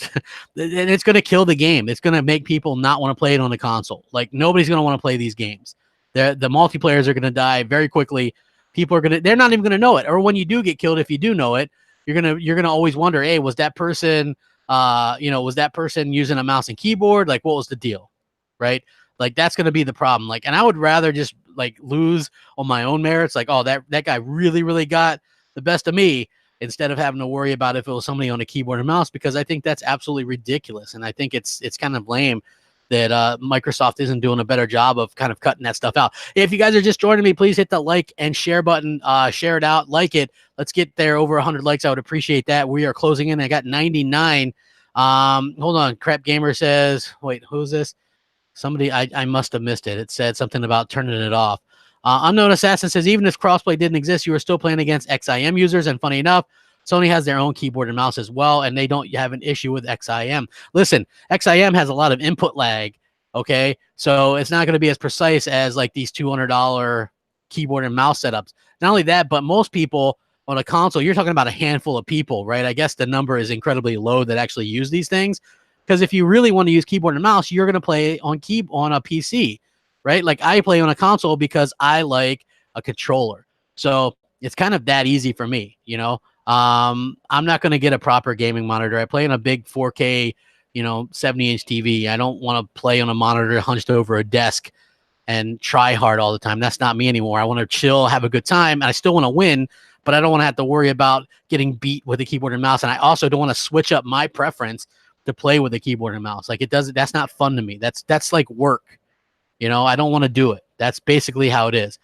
and it's going to kill the game. It's going to make people not want to play it on the console. Like, nobody's going to want to play these games. The multiplayers are going to die very quickly. People are going to, they're not even going to know it. Or when you do get killed, if you do know it, you're going to always wonder, hey, was that person, was that person using a mouse and keyboard? Like, what was the deal? Right? Like, that's going to be the problem. Like, and I would rather just like lose on my own merits. Like, oh, that guy really, really got the best of me, instead of having to worry about if it was somebody on a keyboard and mouse, because I think that's absolutely ridiculous. And I think it's kind of lame that Microsoft isn't doing a better job of kind of cutting that stuff out. If you guys are just joining me, please hit the like and share button, share it out, like it. Let's get there over 100 likes. I would appreciate that. We are closing in. I got 99. Hold on. Crapgamer says, wait, who's this? Somebody, I must have missed it. It said something about turning it off. Unknown Assassin says, even if crossplay didn't exist, you were still playing against XIM users. And funny enough, Sony has their own keyboard and mouse as well, and they don't have an issue with XIM. Listen, XIM has a lot of input lag, okay? So it's not going to be as precise as like these $200 keyboard and mouse setups. Not only that, but most people on a console, you're talking about a handful of people, right? I guess the number is incredibly low that actually use these things. Because if you really want to use keyboard and mouse, you're going to play on a PC, right? Like, I play on a console because I like a controller. So it's kind of that easy for me, you know? I'm not going to get a proper gaming monitor. I play on a big 4K, 70-inch TV. I don't want to play on a monitor hunched over a desk and try hard all the time. That's not me anymore. I want to chill, have a good time, and I still want to win, but I don't want to have to worry about getting beat with a keyboard and mouse. And I also don't want to switch up my preference to play with a keyboard and mouse. Like, that's not fun to me. That's like work. I don't want to do it. That's basically how it is.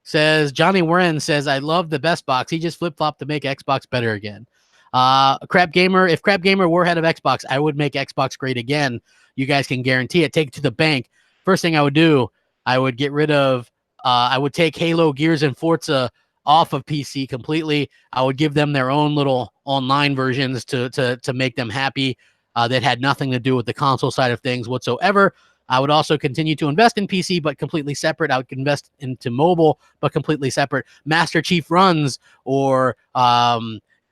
Says Johnny Warren says, I love the best box. He just flip-flopped to make Xbox better again. Crapgamer, if Crapgamer were head of Xbox, I would make Xbox great again. You guys can guarantee it. Take it to the bank. First thing I would do, I would get rid of, I would take Halo, Gears, and Forza off of PC completely. I would give them their own little online versions to make them happy. That had nothing to do with the console side of things whatsoever. I would also continue to invest in PC, but completely separate. I would invest into mobile, but completely separate. Master Chief Runs or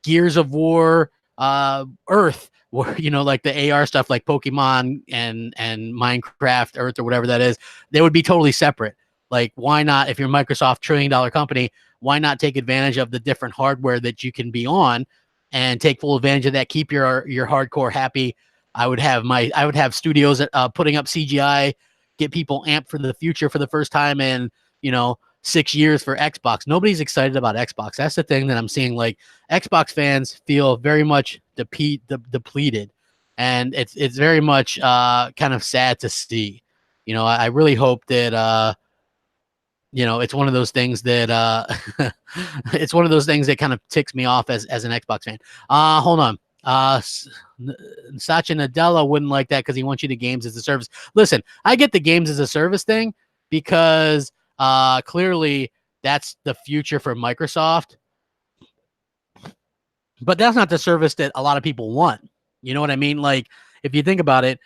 Gears of War Earth, or like the AR stuff, like Pokemon and Minecraft Earth or whatever that is. They would be totally separate. Like, why not? If you're a Microsoft $1 trillion company, why not take advantage of the different hardware that you can be on and take full advantage of that? Keep your hardcore happy. I would have studios putting up CGI, get people amped for the future for the first time in 6 years for Xbox. Nobody's excited about Xbox. That's the thing that I'm seeing. Like, Xbox fans feel very much depleted, and it's very much kind of sad to see. I really hope that it's one of those things that it's one of those things that kind of ticks me off as an Xbox fan. Hold on. Satya Nadella wouldn't like that because he wants you to games as a service. Listen, I get the games as a service thing because clearly that's the future for Microsoft. But that's not the service that a lot of people want. You know what I mean? Like, if you think about it,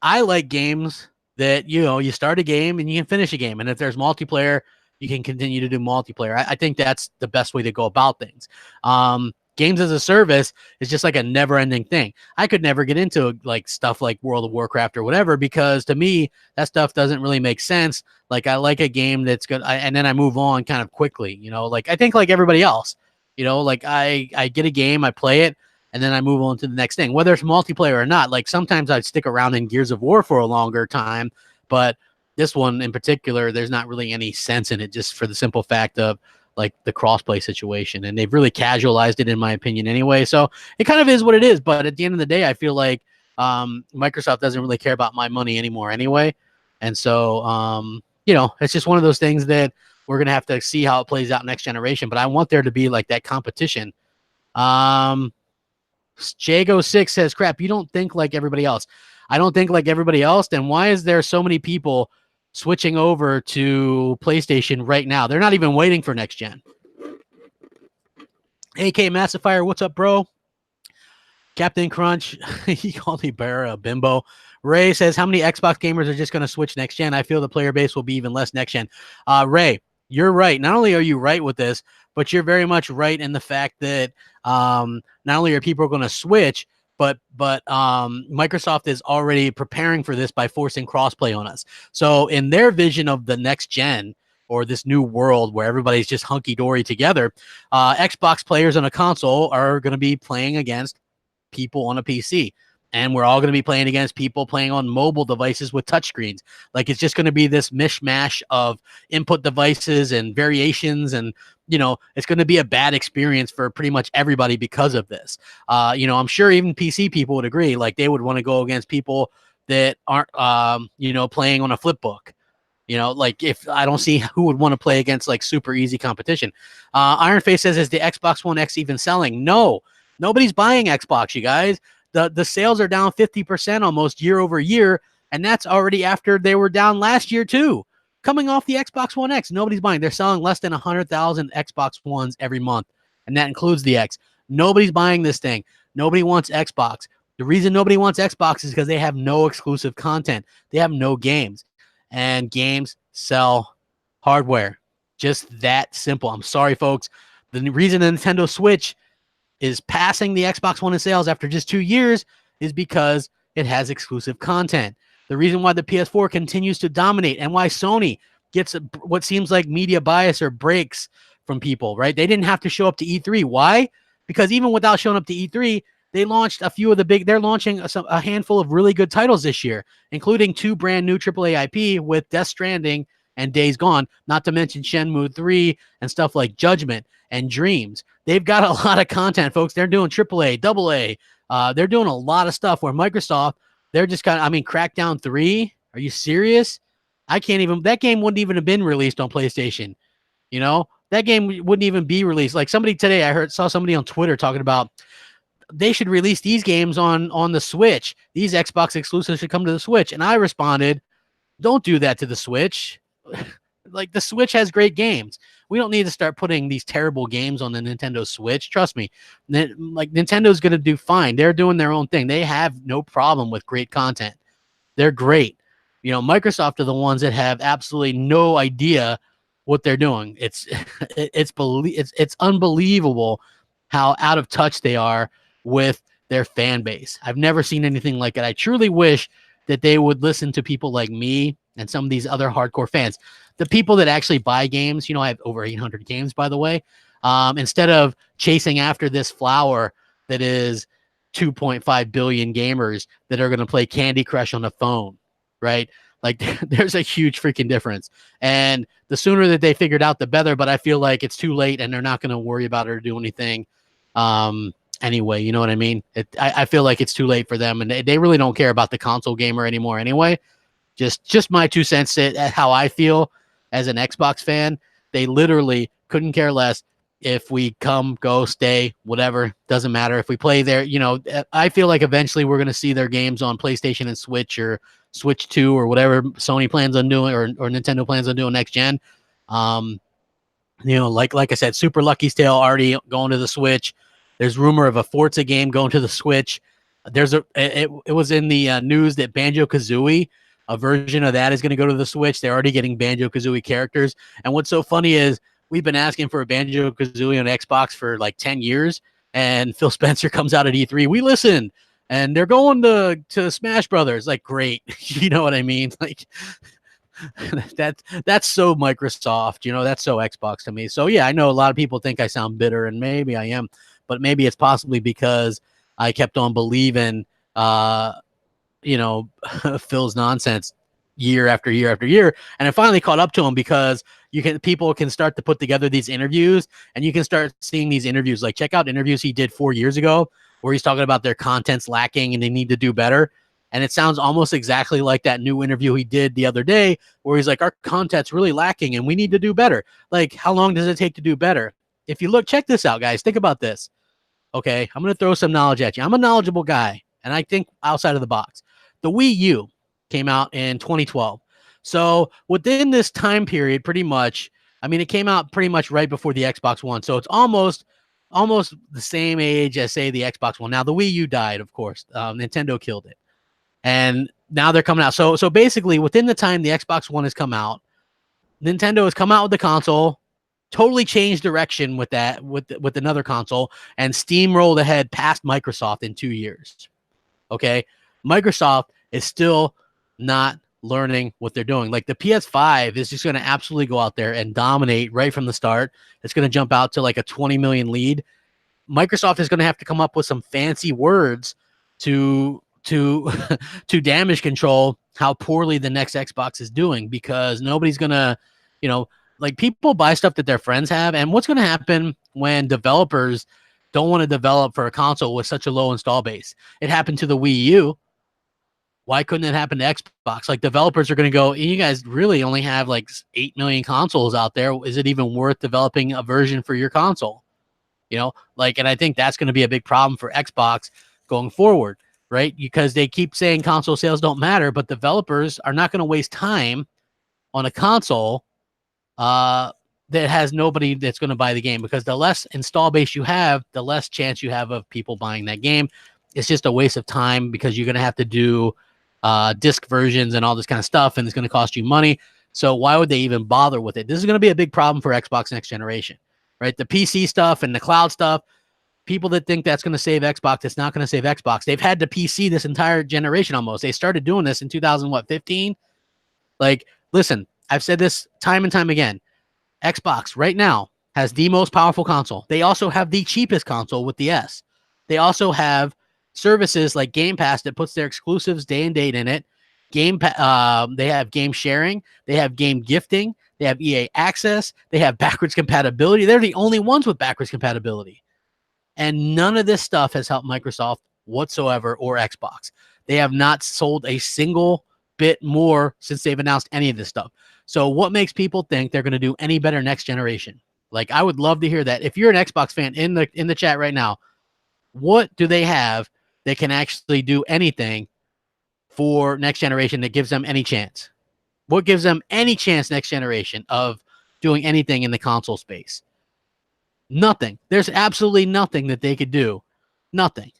I like games that, you start a game and you can finish a game. And if there's multiplayer, you can continue to do multiplayer. I think that's the best way to go about things. Games as a service is just like a never-ending thing. I could never get into like stuff like World of Warcraft or whatever, because to me, that stuff doesn't really make sense. Like, I like a game that's good, and then I move on kind of quickly, like I think like everybody else. You know, like I get a game, I play it, and then I move on to the next thing, whether it's multiplayer or not. Like sometimes I'd stick around in Gears of War for a longer time, but this one in particular, there's not really any sense in it, just for the simple fact of like the crossplay situation, and they've really casualized it in my opinion anyway. So it kind of is what it is. But at the end of the day, I feel like Microsoft doesn't really care about my money anymore anyway, and so you know, it's just one of those things that we're gonna have to see how it plays out next generation. But I want there to be like that competition. Jago6 says, "Crap, you don't think like everybody else." I don't think like everybody else. Then why is there so many people switching over to PlayStation right now? They're not even waiting for next gen. AK Massifier, what's up, bro? Captain Crunch, he called me Bear a bimbo. Ray says, how many Xbox gamers are just going to switch next gen? I feel the player base will be even less next gen. Ray, you're right. Not only are you right with this, but you're very much right in the fact that not only are people going to switch, but Microsoft is already preparing for this by forcing crossplay on us. So in their vision of the next gen, or this new world where everybody's just hunky-dory together, Xbox players on a console are going to be playing against people on a PC, and we're all going to be playing against people playing on mobile devices with touchscreens. Like, it's just going to be this mishmash of input devices and variations, and you know, it's going to be a bad experience for pretty much everybody because of this. You know, I'm sure even PC people would agree, like they would want to go against people that aren't you know, playing on a flip book. You know, like if I don't see who would want to play against like super easy competition. Ironface says, is the Xbox One X even selling? No, nobody's buying Xbox, you guys. The sales are down 50% almost year over year, and that's already after they were down last year too. Coming off the Xbox One X, nobody's buying. They're selling less than 100,000 Xbox Ones every month, and that includes the X. Nobody's buying this thing. Nobody wants Xbox. The reason nobody wants Xbox is because they have no exclusive content. They have no games. And games sell hardware. Just that simple. I'm sorry, folks. The reason the Nintendo Switch is passing the Xbox One in sales after just 2 years is because it has exclusive content. The reason why the PS4 continues to dominate and why Sony gets what seems like media bias or breaks from people, right? They didn't have to show up to E3. Why? Because even without showing up to E3, they launched a few of the big, they're launching a handful of really good titles this year, including 2 brand new AAA IP with Death Stranding and Days Gone, not to mention Shenmue 3 and stuff like Judgment and Dreams. They've got a lot of content, folks. They're doing AAA, AA. They're doing a lot of stuff where Microsoft, they're just kind of, I mean, Crackdown 3, are you serious? I can't even, that game wouldn't even have been released on PlayStation. You know, that game wouldn't even be released. Like somebody today, saw somebody on Twitter talking about, they should release these games on the Switch. These Xbox exclusives should come to the Switch. And I responded, don't do that to the Switch. Like, the Switch has great games. We don't need to start putting these terrible games on the Nintendo Switch. Trust me. Like, Nintendo's going to do fine. They're doing their own thing. They have no problem with great content. They're great. You know, Microsoft are the ones that have absolutely no idea what they're doing. It's unbelievable how out of touch they are with their fan base. I've never seen anything like it. I truly wish that they would listen to people like me and some of these other hardcore fans, the people that actually buy games. You know, I have over 800 games, by the way, instead of chasing after this flower that is 2.5 billion gamers that are going to play Candy Crush on the phone, right? Like, there's a huge freaking difference. And the sooner that they figured out, the better. But I feel like it's too late, and they're not going to worry about it or do anything anyway. You know what I mean? I feel like it's too late for them, and they really don't care about the console gamer anymore anyway. Just my 2 cents at how I feel as an Xbox fan. They literally couldn't care less if we come, go, stay, whatever. Doesn't matter if we play there. You know, I feel like eventually we're going to see their games on PlayStation and Switch, or Switch 2, or whatever Sony plans on doing, or Nintendo plans on doing next gen. You know, like I said, Super Lucky's Tale already going to the Switch. There's rumor of a Forza game going to the Switch. It was in the news that Banjo-Kazooie, a version of that, is going to go to the Switch. They're already getting Banjo-Kazooie characters. And what's so funny is we've been asking for a Banjo-Kazooie on Xbox for like 10 years, and Phil Spencer comes out at E3. We listened, and they're going to Smash Brothers. Like, great. You know what I mean? Like, that's so Microsoft, that's so Xbox to me. So yeah, I know a lot of people think I sound bitter, and maybe I am, but maybe it's possibly because I kept on believing, Phil's nonsense year after year after year, and I finally caught up to him because people can start to put together these interviews, and you can start seeing these interviews. Like, check out interviews he did 4 years ago where he's talking about their content's lacking and they need to do better. And it sounds almost exactly like that new interview he did the other day where he's like, our content's really lacking and we need to do better. Like, how long does it take to do better? If you look, check this out, guys. Think about this. Okay, I'm going to throw some knowledge at you. I'm a knowledgeable guy, and I think outside of the box. The Wii U came out in 2012. So within this time period, pretty much, I mean, it came out pretty much right before the Xbox One. So it's almost the same age as, say, the Xbox One. Now, the Wii U died, of course. Nintendo killed it. And now they're coming out. So basically, within the time the Xbox One has come out, Nintendo has come out with the console, totally changed direction with that, with another console, and steamrolled ahead past Microsoft in 2 years. Okay? Microsoft is still not learning what they're doing. Like, the PS5 is just going to absolutely go out there and dominate right from the start. It's going to jump out to like a 20 million lead. Microsoft is going to have to come up with some fancy words to damage control how poorly the next Xbox is doing, because nobody's going to, like, people buy stuff that their friends have. And what's going to happen when developers don't want to develop for a console with such a low install base? It happened to the Wii U. Why couldn't it happen to Xbox? Like, developers are going to go, you guys really only have like 8 million consoles out there. Is it even worth developing a version for your console? And I think that's going to be a big problem for Xbox going forward, right? Because they keep saying console sales don't matter, but developers are not going to waste time on a console that has nobody that's going to buy the game, because the less install base you have, the less chance you have of people buying that game. It's just a waste of time, because you're going to have to do disc versions and all this kind of stuff, and it's going to cost you money. So why would they even bother with it? This is going to be a big problem for Xbox next generation, right? The PC stuff and the cloud stuff, people that think that's going to save Xbox, it's not going to save Xbox. They've had the PC this entire generation almost. They started doing this in 2015. Like, listen, I've said this time and time again. Xbox right now has the most powerful console. They also have the cheapest console with the S. They also have services like Game Pass that puts their exclusives day and date in it. They have game sharing. They have game gifting. They have EA Access. They have backwards compatibility. They're the only ones with backwards compatibility. And none of this stuff has helped Microsoft whatsoever, or Xbox. They have not sold a single bit more since they've announced any of this stuff. So what makes people think they're going to do any better next generation? Like, I would love to hear that. If you're an Xbox fan in the chat right now, what do they have that can actually do anything for next generation that gives them any chance? What gives them any chance next generation of doing anything in the console space? Nothing. There's absolutely nothing that they could do. Nothing.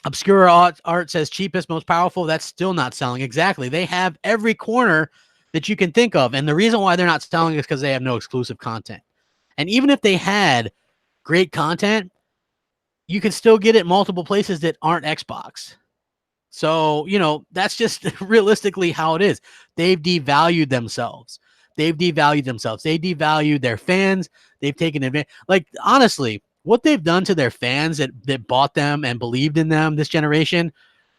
Obscure Art says cheapest, most powerful. That's still not selling. Exactly. They have every corner that you can think of. And the reason why they're not selling is because they have no exclusive content. And even if they had great content, you can still get it multiple places that aren't Xbox. So, that's just realistically how it is. They've devalued themselves. They devalued their fans. They've taken advantage. Like, honestly, what they've done to their fans that bought them and believed in them this generation,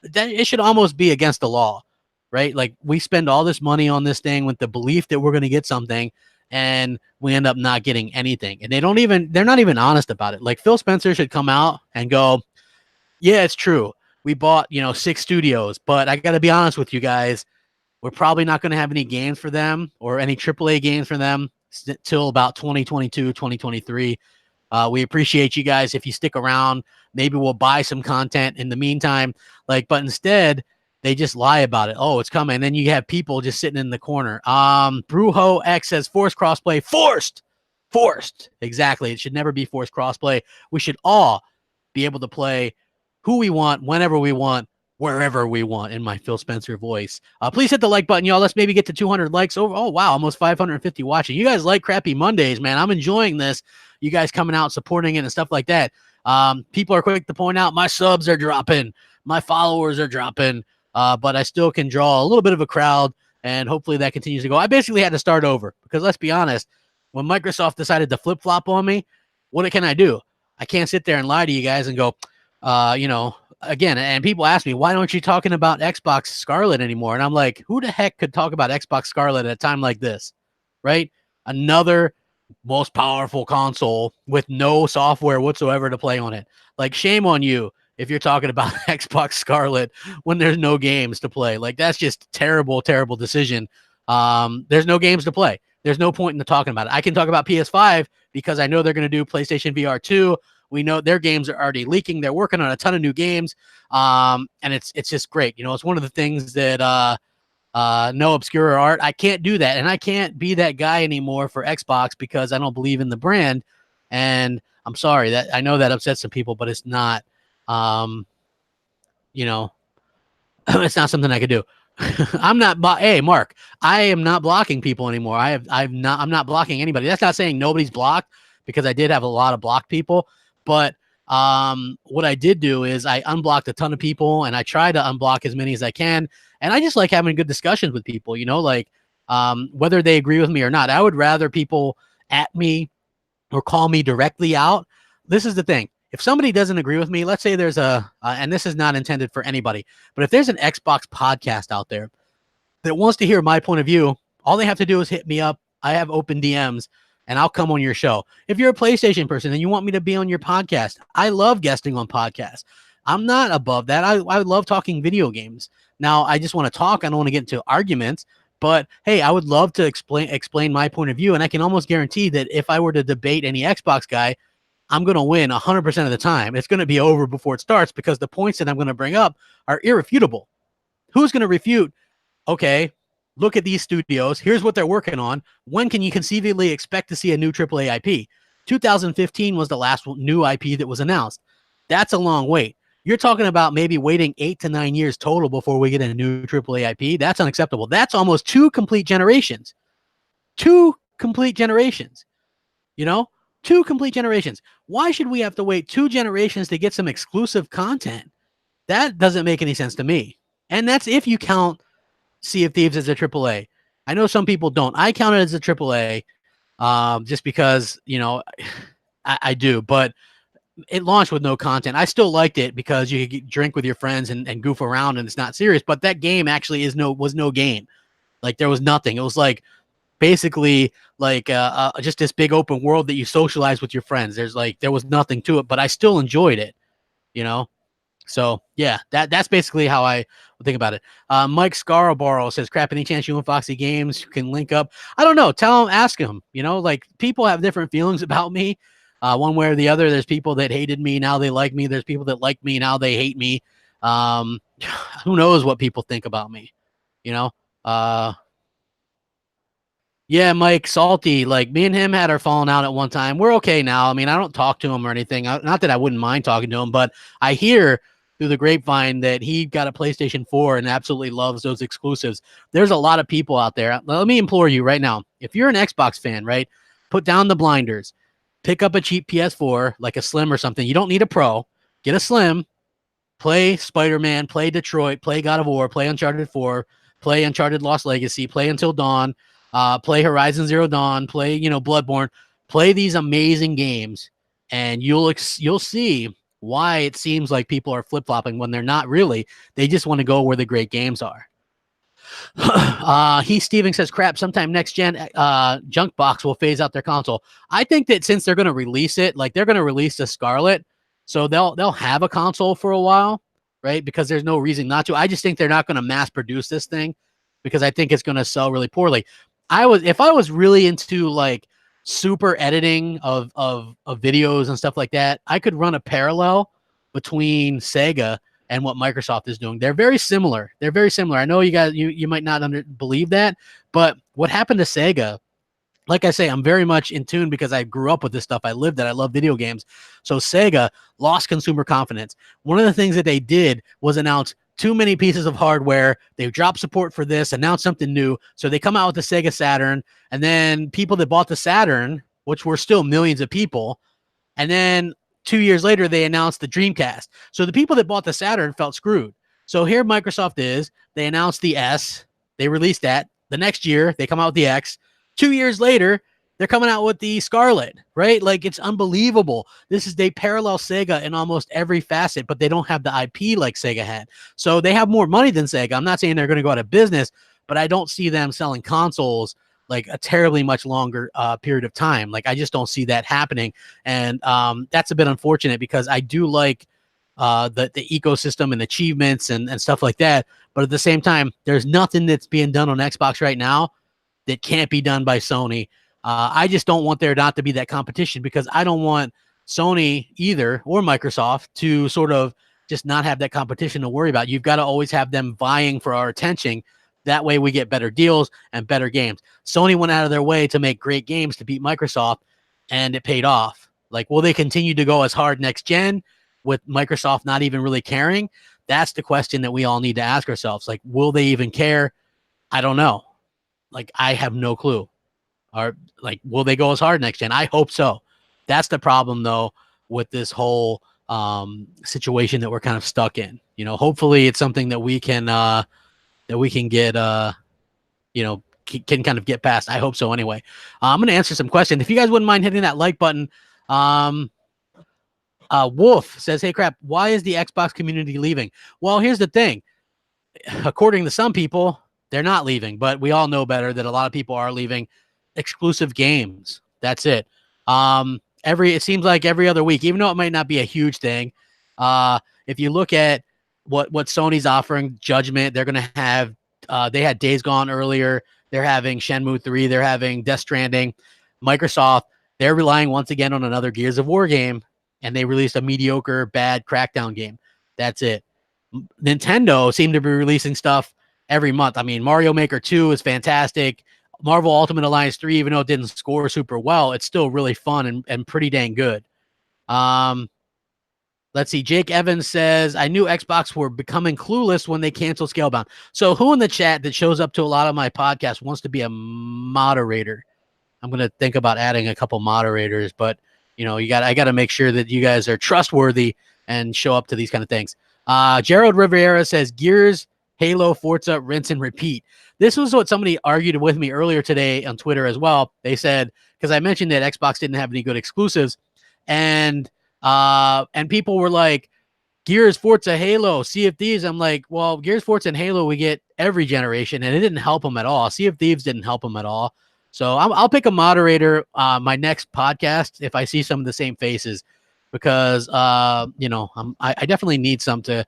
that it should almost be against the law, right? Like, we spend all this money on this thing with the belief that we're going to get something, and we end up not getting anything. And they're not even honest about it. Like, Phil Spencer should come out and go, yeah, it's true. We bought, 6 studios, but I got to be honest with you guys. We're probably not going to have any games for them, or any AAA games for them, till about 2022, 2023. We appreciate you guys if you stick around. Maybe we'll buy some content in the meantime. But instead, they just lie about it. Oh, it's coming. And then you have people just sitting in the corner. Brujo X says forced crossplay. Forced. Exactly. It should never be forced crossplay. We should all be able to play who we want, whenever we want, wherever we want, in my Phil Spencer voice. Please hit the like button, y'all. Let's maybe get to 200 likes. Oh, wow. Almost 550 watching. You guys like Crappy Mondays, man. I'm enjoying this. You guys coming out, supporting it and stuff like that. People are quick to point out my subs are dropping. My followers are dropping. but I still can draw a little bit of a crowd, and hopefully that continues to go. I basically had to start over because let's be honest, when Microsoft decided to flip flop on me, what can I do? I can't sit there and lie to you guys and go, again, and people ask me, why aren't you talking about Xbox Scarlet anymore? And I'm like, who the heck could talk about Xbox Scarlet at a time like this, right? Another most powerful console with no software whatsoever to play on it. Like, shame on you if you're talking about Xbox Scarlet when there's no games to play. Like, that's just terrible, terrible decision. There's no games to play. There's no point in talking about it. I can talk about PS5 because I know they're going to do PlayStation VR 2. We know their games are already leaking. They're working on a ton of new games. And it's just great. It's one of the things that no obscure art. I can't do that. And I can't be that guy anymore for Xbox because I don't believe in the brand. And I'm sorry that I know that upsets some people, but it's not, it's not something I could do. I'm not, hey, Mark, I am not blocking people anymore. I'm not blocking anybody. That's not saying nobody's blocked because I did have a lot of blocked people, but what I did do is I unblocked a ton of people and I try to unblock as many as I can. And I just like having good discussions with people, whether they agree with me or not. I would rather people at me or call me directly out. This is the thing. If somebody doesn't agree with me, let's say there's and this is not intended for anybody, but if there's an Xbox podcast out there that wants to hear my point of view, all they have to do is hit me up. I have open DMs and I'll come on your show. If you're a PlayStation person and you want me to be on your podcast, I love guesting on podcasts. I'm not above that. I love talking video games. Now, I just want to talk. I don't want to get into arguments, but hey, I would love to explain my point of view. And I can almost guarantee that if I were to debate any Xbox guy, I'm going to win 100% of the time. It's going to be over before it starts because the points that I'm going to bring up are irrefutable. Who's going to refute? Okay, look at these studios. Here's what they're working on. When can you conceivably expect to see a new AAA IP? 2015 was the last new IP that was announced. That's a long wait. You're talking about maybe waiting 8 to 9 years total before we get a new AAA IP. That's unacceptable. That's almost 2 complete generations. 2 complete generations. 2 complete generations. Why should we have to wait 2 generations to get some exclusive content? That doesn't make any sense to me. And that's if you count Sea of Thieves as a AAA. I know some people don't. I count it as a AAA just because, I do. But it launched with no content. I still liked it because you could drink with your friends and goof around and it's not serious. But that game actually was no game. Like, there was nothing. It was like basically like just this big open world that you socialize with your friends. There was nothing to it, but I still enjoyed it, So yeah, that's basically how I think about it. Mike Scarborough says, "Crap, any chance you and Foxy Games can link up?" I don't know. Tell him, ask him. People have different feelings about me, one way or the other. There's people that hated me, now they like me. There's people that like me, now they hate me. Who knows what people think about me? Yeah, Mike, Salty, like me and him had our falling out at one time. We're okay now. I mean, I don't talk to him or anything. Not that I wouldn't mind talking to him, but I hear through the grapevine that he got a PlayStation 4 and absolutely loves those exclusives. There's a lot of people out there. Let me implore you right now. If you're an Xbox fan, right, put down the blinders. Pick up a cheap PS4, like a Slim or something. You don't need a Pro. Get a Slim. Play Spider-Man. Play Detroit. Play God of War. Play Uncharted 4. Play Uncharted Lost Legacy. Play Until Dawn. Play Horizon Zero Dawn, play, Bloodborne, play these amazing games, and you'll see why it seems like people are flip-flopping when they're not really. They just want to go where the great games are. Steven says, "Crap, sometime next gen junk box will phase out their console." I think that since they're going to release it, like they're going to release the Scarlet, so they'll have a console for a while, right? Because there's no reason not to. I just think they're not going to mass produce this thing because I think it's going to sell really poorly. If I was really into like super editing of videos and stuff like that, I could run a parallel between Sega and what Microsoft is doing. They're very similar. I know you guys, you might not believe that, but what happened to Sega, like I say, I'm very much in tune because I grew up with this stuff. I lived it. I love video games. So Sega lost consumer confidence. One of the things that they did was announce too many pieces of hardware. They dropped support for this, announced something new. So they come out with the Sega Saturn, and then people that bought the Saturn, which were still millions of people, and then 2 years later, they announced the Dreamcast. So the people that bought the Saturn felt screwed. So here Microsoft is. They announced the S. They released that. The next year, they come out with the X. 2 years later, they're coming out with the Scarlet, right? Like, it's unbelievable. They parallel Sega in almost every facet, but they don't have the IP like Sega had. So they have more money than Sega. I'm not saying they're going to go out of business, but I don't see them selling consoles like a terribly much longer period of time. Like, I just don't see that happening. And that's a bit unfortunate because I do like the ecosystem and achievements and stuff like that. But at the same time, there's nothing that's being done on Xbox right now that can't be done by Sony. I just don't want there not to be that competition because I don't want Sony either or Microsoft to sort of just not have that competition to worry about. You've got to always have them vying for our attention. That way we get better deals and better games. Sony went out of their way to make great games to beat Microsoft, and it paid off. Like, will they continue to go as hard next gen with Microsoft not even really caring? That's the question that we all need to ask ourselves. Like, will they even care? I don't know. Like, I have no clue. Or like, will they go as hard next gen? I hope so. That's the problem though with this whole situation that we're kind of stuck in. You know, hopefully it's something that we can get can kind of get past. I hope so anyway. I'm going to answer some questions. If you guys wouldn't mind hitting that like button. Wolf says, "Hey Crap, why is the Xbox community leaving?" Well, here's the thing. According to some people, they're not leaving, but we all know better that a lot of people are leaving. Exclusive games. That's it. It seems like every other week, even though it might not be a huge thing. If you look at what Sony's offering, Judgment, they're going to have, they had Days Gone earlier. They're having Shenmue 3. They're having Death Stranding. Microsoft, they're relying once again on another Gears of War game, and they released a mediocre, bad Crackdown game. That's it. Nintendo seemed to be releasing stuff every month. I mean, Mario Maker 2 is fantastic. Marvel Ultimate Alliance 3, even though it didn't score super well, it's still really fun and pretty dang good. Let's see. Jake Evans says, "I knew Xbox were becoming clueless when they canceled Scalebound." So who in the chat that shows up to a lot of my podcasts wants to be a moderator? I'm going to think about adding a couple moderators, but you know, I got to make sure that you guys are trustworthy and show up to these kind of things. Gerald Rivera says, "Gears, Halo, Forza, rinse and repeat." This was what somebody argued with me earlier today on Twitter as well. They said, because I mentioned that Xbox didn't have any good exclusives, and people were like, Gears, Forza, Halo, Sea of Thieves. I'm like, well, Gears, Forza, and Halo we get every generation, and it didn't help them at all. Sea of Thieves didn't help them at all. So I'll pick a moderator my next podcast if I see some of the same faces, because I definitely need some to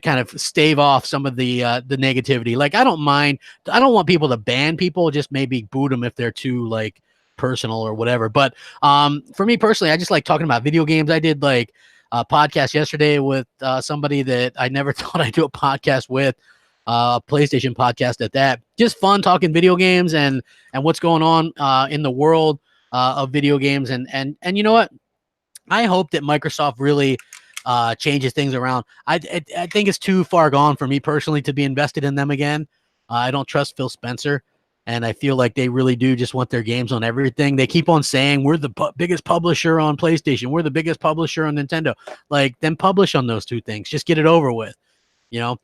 kind of stave off some of the negativity. Like, I don't want people to ban people, just maybe boot them if they're too like personal or whatever. But for me personally, I just like talking about video games. I did like a podcast yesterday with somebody that I never thought I'd do a podcast with, a PlayStation podcast at that. Just fun talking video games and what's going on in the world of video games. And you know what? I hope that Microsoft really changes things around. I think it's too far gone for me personally to be invested in them again. I don't trust Phil Spencer, and I feel like they really do just want their games on everything. They keep on saying we're the biggest publisher on PlayStation, we're the biggest publisher on Nintendo. Like, then publish on those two things. Just get it over with, you know.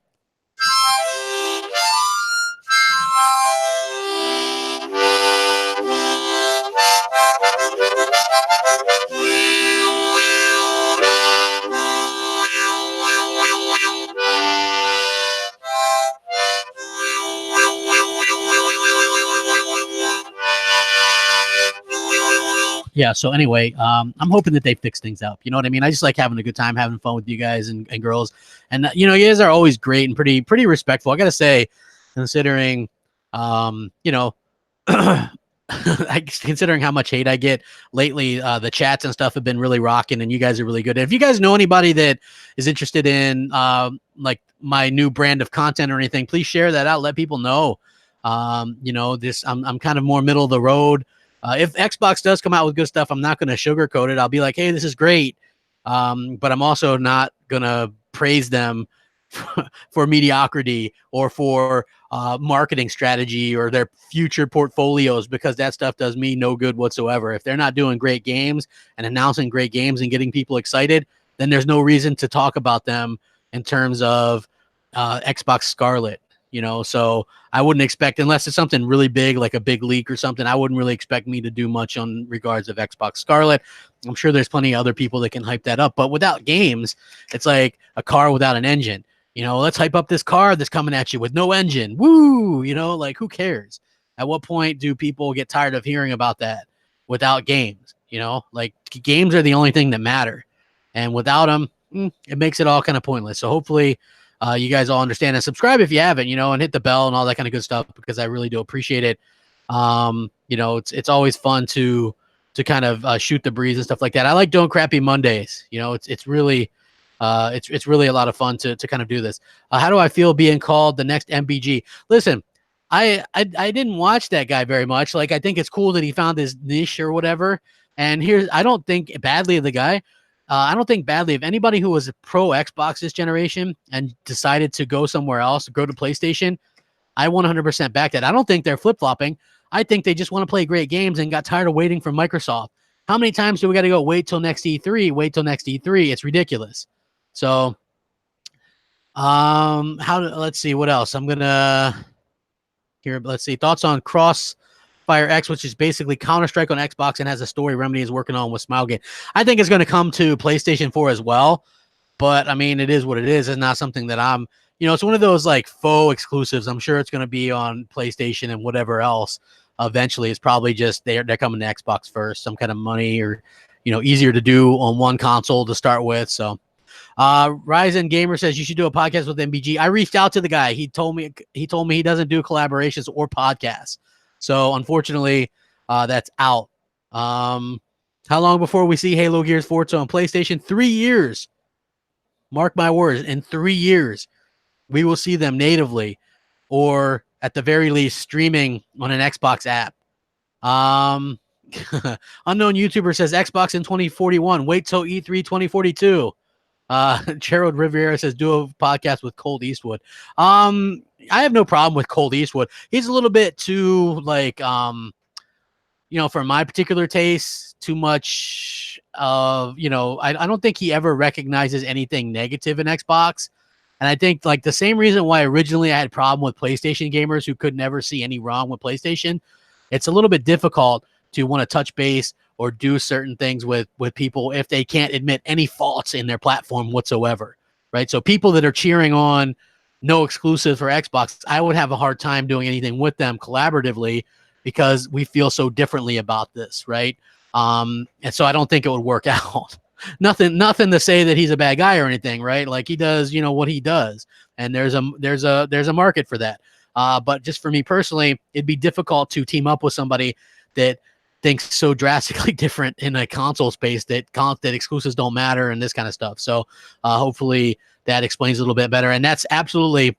Yeah, so anyway, I'm hoping that they fix things up. You know what I mean? I just like having a good time, having fun with you guys and girls. And, you guys are always great and pretty respectful. I got to say, considering, considering how much hate I get lately, the chats and stuff have been really rocking, and you guys are really good. If you guys know anybody that is interested in like my new brand of content or anything, please share that out. Let people know. I'm kind of more middle of the road. If Xbox does come out with good stuff, I'm not going to sugarcoat it. I'll be like, hey, this is great. But I'm also not going to praise them for mediocrity or for marketing strategy or their future portfolios, because that stuff does me no good whatsoever. If they're not doing great games and announcing great games and getting people excited, then there's no reason to talk about them in terms of Xbox Scarlet, so I wouldn't expect, unless it's something really big, like a big leak or something, I wouldn't really expect me to do much on regards of Xbox Scarlet. I'm sure there's plenty of other people that can hype that up, but without games, it's like a car without an engine. Let's hype up this car that's coming at you with no engine. Woo! Like, who cares? At what point do people get tired of hearing about that without games? Like, games are the only thing that matter. And without them, it makes it all kind of pointless. So hopefully you guys all understand, and subscribe if you haven't, and hit the bell and all that kind of good stuff, because I really do appreciate it. It's always fun to kind of shoot the breeze and stuff like that. I like doing Crappy Mondays. It's really it's really a lot of fun to kind of do this. How do I feel being called the next MBG? Listen, I didn't watch that guy very much. Like, I think it's cool that he found his niche or whatever. And I don't think badly of the guy. I don't think badly of anybody who was a pro Xbox this generation and decided to go somewhere else, go to PlayStation. I 100% back that. I don't think they're flip-flopping. I think they just want to play great games and got tired of waiting for Microsoft. How many times do we got to go wait till next E3? Wait till next E3. It's ridiculous. So, let's see what else. I'm gonna here. Let's see thoughts on Crossfire X, which is basically Counter-Strike on Xbox and has a story Remedy is working on with Smilegate. I think it's going to come to PlayStation 4 as well, but I mean, it is what it is. It's not something that I'm. It's one of those like faux exclusives. I'm sure it's going to be on PlayStation and whatever else. Eventually, it's probably just they're coming to Xbox first. Some kind of money, or easier to do on one console to start with. So. Ryzen Gamer says you should do a podcast with MBG. I reached out to the guy. He told me he doesn't do collaborations or podcasts. So unfortunately, that's out. How long before we see Halo, Gears, Forza on PlayStation? 3 years. Mark my words. In 3 years, we will see them natively, or at the very least streaming on an Xbox app. Unknown YouTuber says Xbox in 2041. Wait till E3 2042. Gerald Riviera says do a podcast with Colt Eastwood. I have no problem with Colt Eastwood. He's a little bit too like for my particular taste, too much of I don't think he ever recognizes anything negative in Xbox. And I think like the same reason why originally I had problem with PlayStation gamers who could never see any wrong with PlayStation. It's a little bit difficult to want to touch base or do certain things with people if they can't admit any faults in their platform whatsoever, right? So people that are cheering on no exclusive for Xbox, I would have a hard time doing anything with them collaboratively because we feel so differently about this, right? And so I don't think it would work out. Nothing to say that he's a bad guy or anything, right? Like he does, what he does, and there's a market for that. But just for me personally, it'd be difficult to team up with somebody that thinks so drastically different in a console space that exclusives don't matter and this kind of stuff. So hopefully that explains a little bit better. And that's absolutely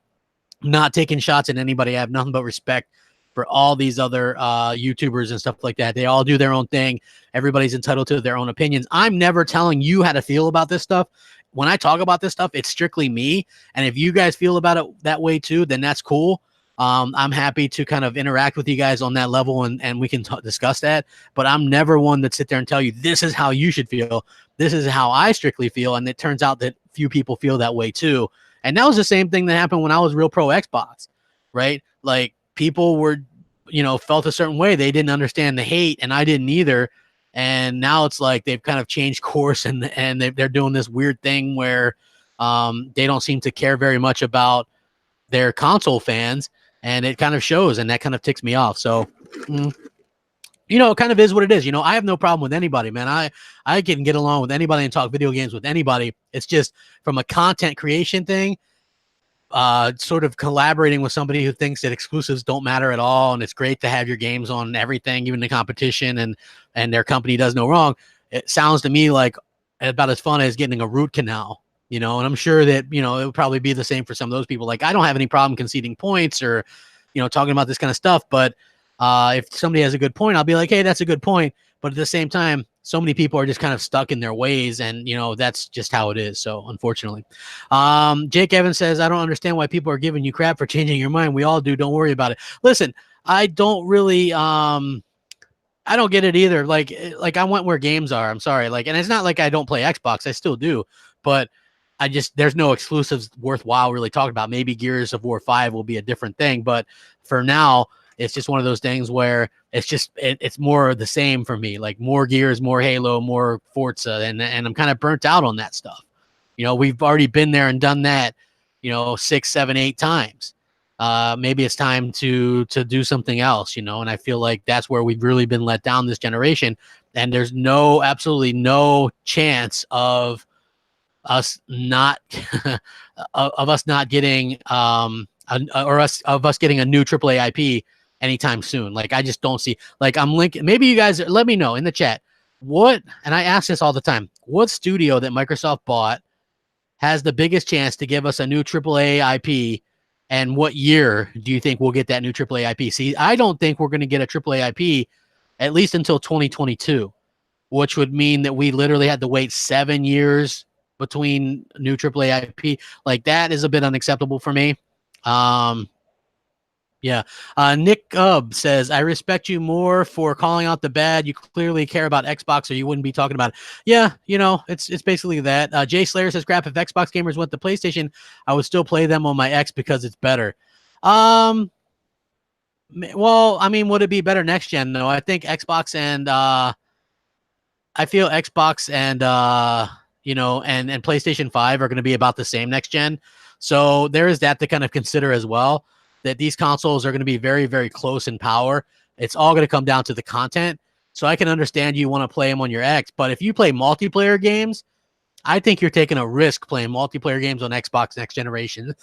not taking shots at anybody. I have nothing but respect for all these other YouTubers and stuff like that. They all do their own thing. Everybody's entitled to their own opinions. I'm never telling you how to feel about this stuff. When I talk about this stuff, it's strictly me. And if you guys feel about it that way too, then that's cool. I'm happy to kind of interact with you guys on that level and we can discuss that. But I'm never one that sit there and tell you this is how you should feel. This is how I strictly feel. And it turns out that few people feel that way too. And that was the same thing that happened when I was real pro Xbox, right? Like people were, felt a certain way. They didn't understand the hate and I didn't either. And now it's like they've kind of changed course and they're doing this weird thing where they don't seem to care very much about their console fans. And it kind of shows, and that kind of ticks me off. So, it kind of is what it is. I have no problem with anybody, man. I can get along with anybody and talk video games with anybody. It's just from a content creation thing, sort of collaborating with somebody who thinks that exclusives don't matter at all, and it's great to have your games on everything, even the competition, and their company does no wrong. It sounds to me like about as fun as getting a root canal. And I'm sure that, it would probably be the same for some of those people. Like, I don't have any problem conceding points or, talking about this kind of stuff. But if somebody has a good point, I'll be like, hey, that's a good point. But at the same time, so many people are just kind of stuck in their ways. And, that's just how it is. So, unfortunately. Jake Evans says, I don't understand why people are giving you crap for changing your mind. We all do. Don't worry about it. Listen, I don't really I don't get it either. Like I went where games are. I'm sorry. Like, and it's not like I don't play Xbox. I still do. But there's no exclusives worthwhile really talking about. Maybe Gears of War 5 will be a different thing, but for now, it's just one of those things where it's more of the same for me. Like more Gears, more Halo, more Forza, and I'm kind of burnt out on that stuff. We've already been there and done that, 6, 7, 8 times. Maybe it's time to do something else, and I feel like that's where we've really been let down this generation. And there's absolutely no chance of us not of us not getting of us getting a new AAA IP anytime soon. Like I just don't see. Like I'm linking. Maybe you guys let me know in the chat what. And I ask this all the time. What studio that Microsoft bought has the biggest chance to give us a new AAA IP? And what year do you think we'll get that new AAA IP? See, I don't think we're going to get a AAA IP at least until 2022, which would mean that we literally had to wait 7 years between new AAA IP. Like that is a bit unacceptable for me. Yeah. Nick says, I respect you more for calling out the bad. You clearly care about Xbox or you wouldn't be talking about it. Yeah, it's basically that. Jay Slayer says, crap, if Xbox gamers went to PlayStation, I would still play them on my X because it's better. Well, I mean, would it be better next gen though? I think Xbox and I feel Xbox and and PlayStation 5 are going to be about the same next gen. So there is that to kind of consider as well, that these consoles are going to be very, very close in power. It's all going to come down to the content. So I can understand you want to play them on your X, but if you play multiplayer games, I think you're taking a risk playing multiplayer games on Xbox next generation.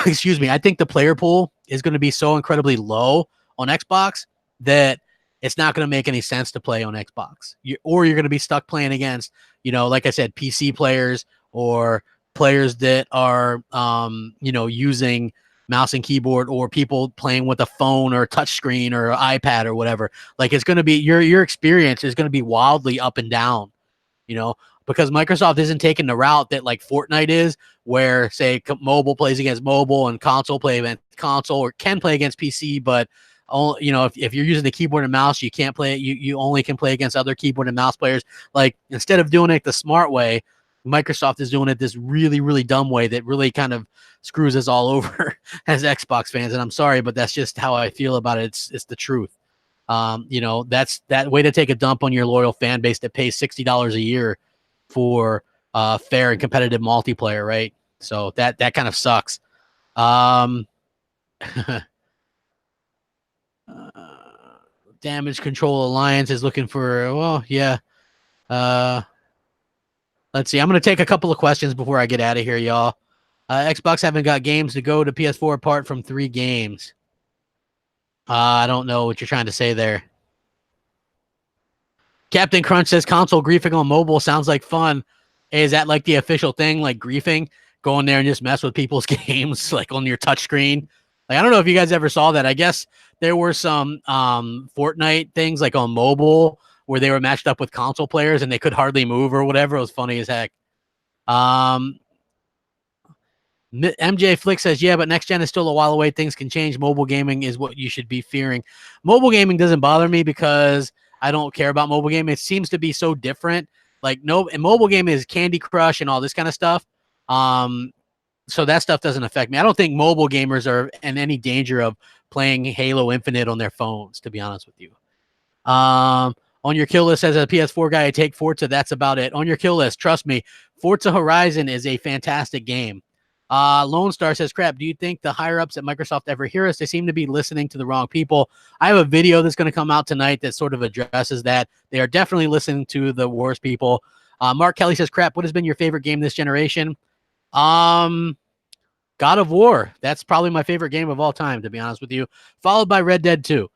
Excuse me. I think the player pool is going to be so incredibly low on Xbox that it's not going to make any sense to play on Xbox. Or you're going to be stuck playing against, like I said, PC players or players that are, using mouse and keyboard, or people playing with a phone or a touch screen or iPad or whatever. Like it's going to be your experience is going to be wildly up and down, because Microsoft isn't taking the route that like Fortnite is, where say mobile plays against mobile and console play against console, or can play against PC, but if you're using the keyboard and mouse, you can't play it. You only can play against other keyboard and mouse players. Like instead of doing it the smart way, Microsoft is doing it this really, really dumb way that really kind of screws us all over as Xbox fans. And I'm sorry, but that's just how I feel about it. It's the truth. That's that way to take a dump on your loyal fan base that pays $60 a year for fair and competitive multiplayer, right? So that kind of sucks. Damage Control Alliance is looking for, well, yeah. Let's see. I'm going to take a couple of questions before I get out of here, y'all. Xbox haven't got games to go to PS4 apart from 3 games. I don't know what you're trying to say there. Captain Crunch says console griefing on mobile sounds like fun. Hey, is that like the official thing, like griefing? Go in there and just mess with people's games, like on your touchscreen. Like, I don't know if you guys ever saw that. I guess there were some Fortnite things like on mobile where they were matched up with console players and they could hardly move or whatever. It was funny as heck. MJ Flick says, yeah, but next gen is still a while away. Things can change. Mobile gaming is what you should be fearing. Mobile gaming doesn't bother me because I don't care about mobile gaming. It seems to be so different. Like mobile game is Candy Crush and all this kind of stuff. So that stuff doesn't affect me. I don't think mobile gamers are in any danger of playing Halo Infinite on their phones, to be honest with you. On your kill list, as a PS4 guy, I take Forza. That's about it. On your kill list, trust me, Forza Horizon is a fantastic game. Lone Star says, crap, do you think the higher-ups at Microsoft ever hear us? They seem to be listening to the wrong people. I have a video that's going to come out tonight that sort of addresses that. They are definitely listening to the worst people. Mark Kelly says, crap, what has been your favorite game this generation? God of War. That's probably my favorite game of all time, to be honest with you. Followed by Red Dead 2.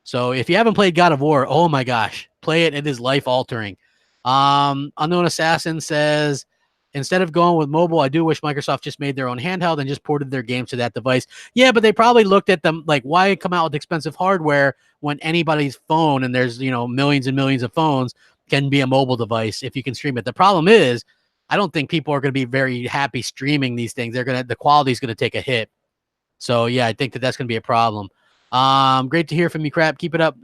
So if you haven't played God of War, oh my gosh, play it. It is life-altering. Unknown Assassin says, instead of going with mobile, I do wish Microsoft just made their own handheld and just ported their games to that device. Yeah, but they probably looked at them like, why come out with expensive hardware when anybody's phone, and there's, millions and millions of phones, can be a mobile device if you can stream it. The problem is, I don't think people are going to be very happy streaming these things. The quality is going to take a hit. So yeah, I think that's going to be a problem. Great to hear from you, Crap. Keep it up.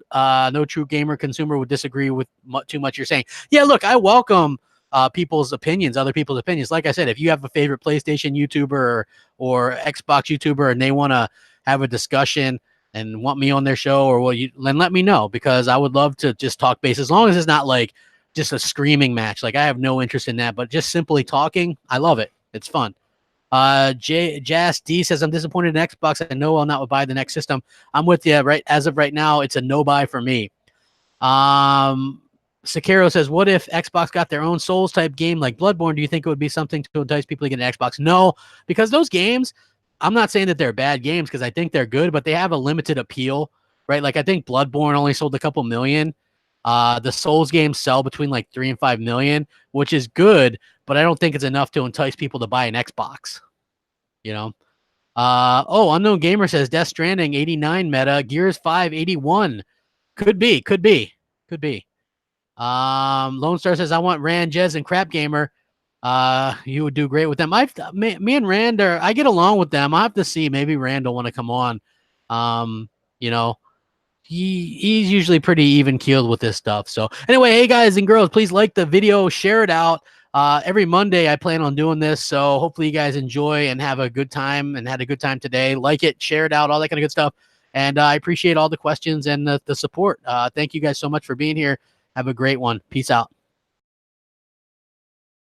No true gamer consumer would disagree with too much you're saying. Yeah, look, I welcome people's opinions, other people's opinions. Like I said, if you have a favorite PlayStation YouTuber or Xbox YouTuber and they want to have a discussion and want me on their show, or then let me know, because I would love to just talk base, as long as it's not like just a screaming match. Like, I have no interest in that, but just simply talking, I love it. It's fun. Jas D says, I'm disappointed in Xbox. I know I'll not buy the next system. I'm with you. Right, as of right now, it's a no buy for me. Sakaro says, what if Xbox got their own Souls type game like Bloodborne? Do you think it would be something to entice people to get an Xbox? No, because those games, I'm not saying that they're bad games, because I think they're good, but they have a limited appeal, right? Like, I think Bloodborne only sold a couple million. The Souls games sell between like 3 and 5 million, which is good, but I don't think it's enough to entice people to buy an Xbox, you know? Unknown Gamer says Death Stranding 89 meta, Gears 5 81. Could be. Lone Star says, I want Rand, Jez, and Crapgamer. You would do great with them. Me and Rand I get along with them. I have to see. Maybe Rand will want to come on. You know, he's usually pretty even keeled with this stuff. So anyway, hey guys and girls, please like the video, share it out. Every Monday I plan on doing this, so hopefully you guys enjoy and have a good time, and had a good time today. Like it, share it out, all that kind of good stuff. And I appreciate all the questions and the support. Thank you guys so much for being here. Have a great one. Peace out.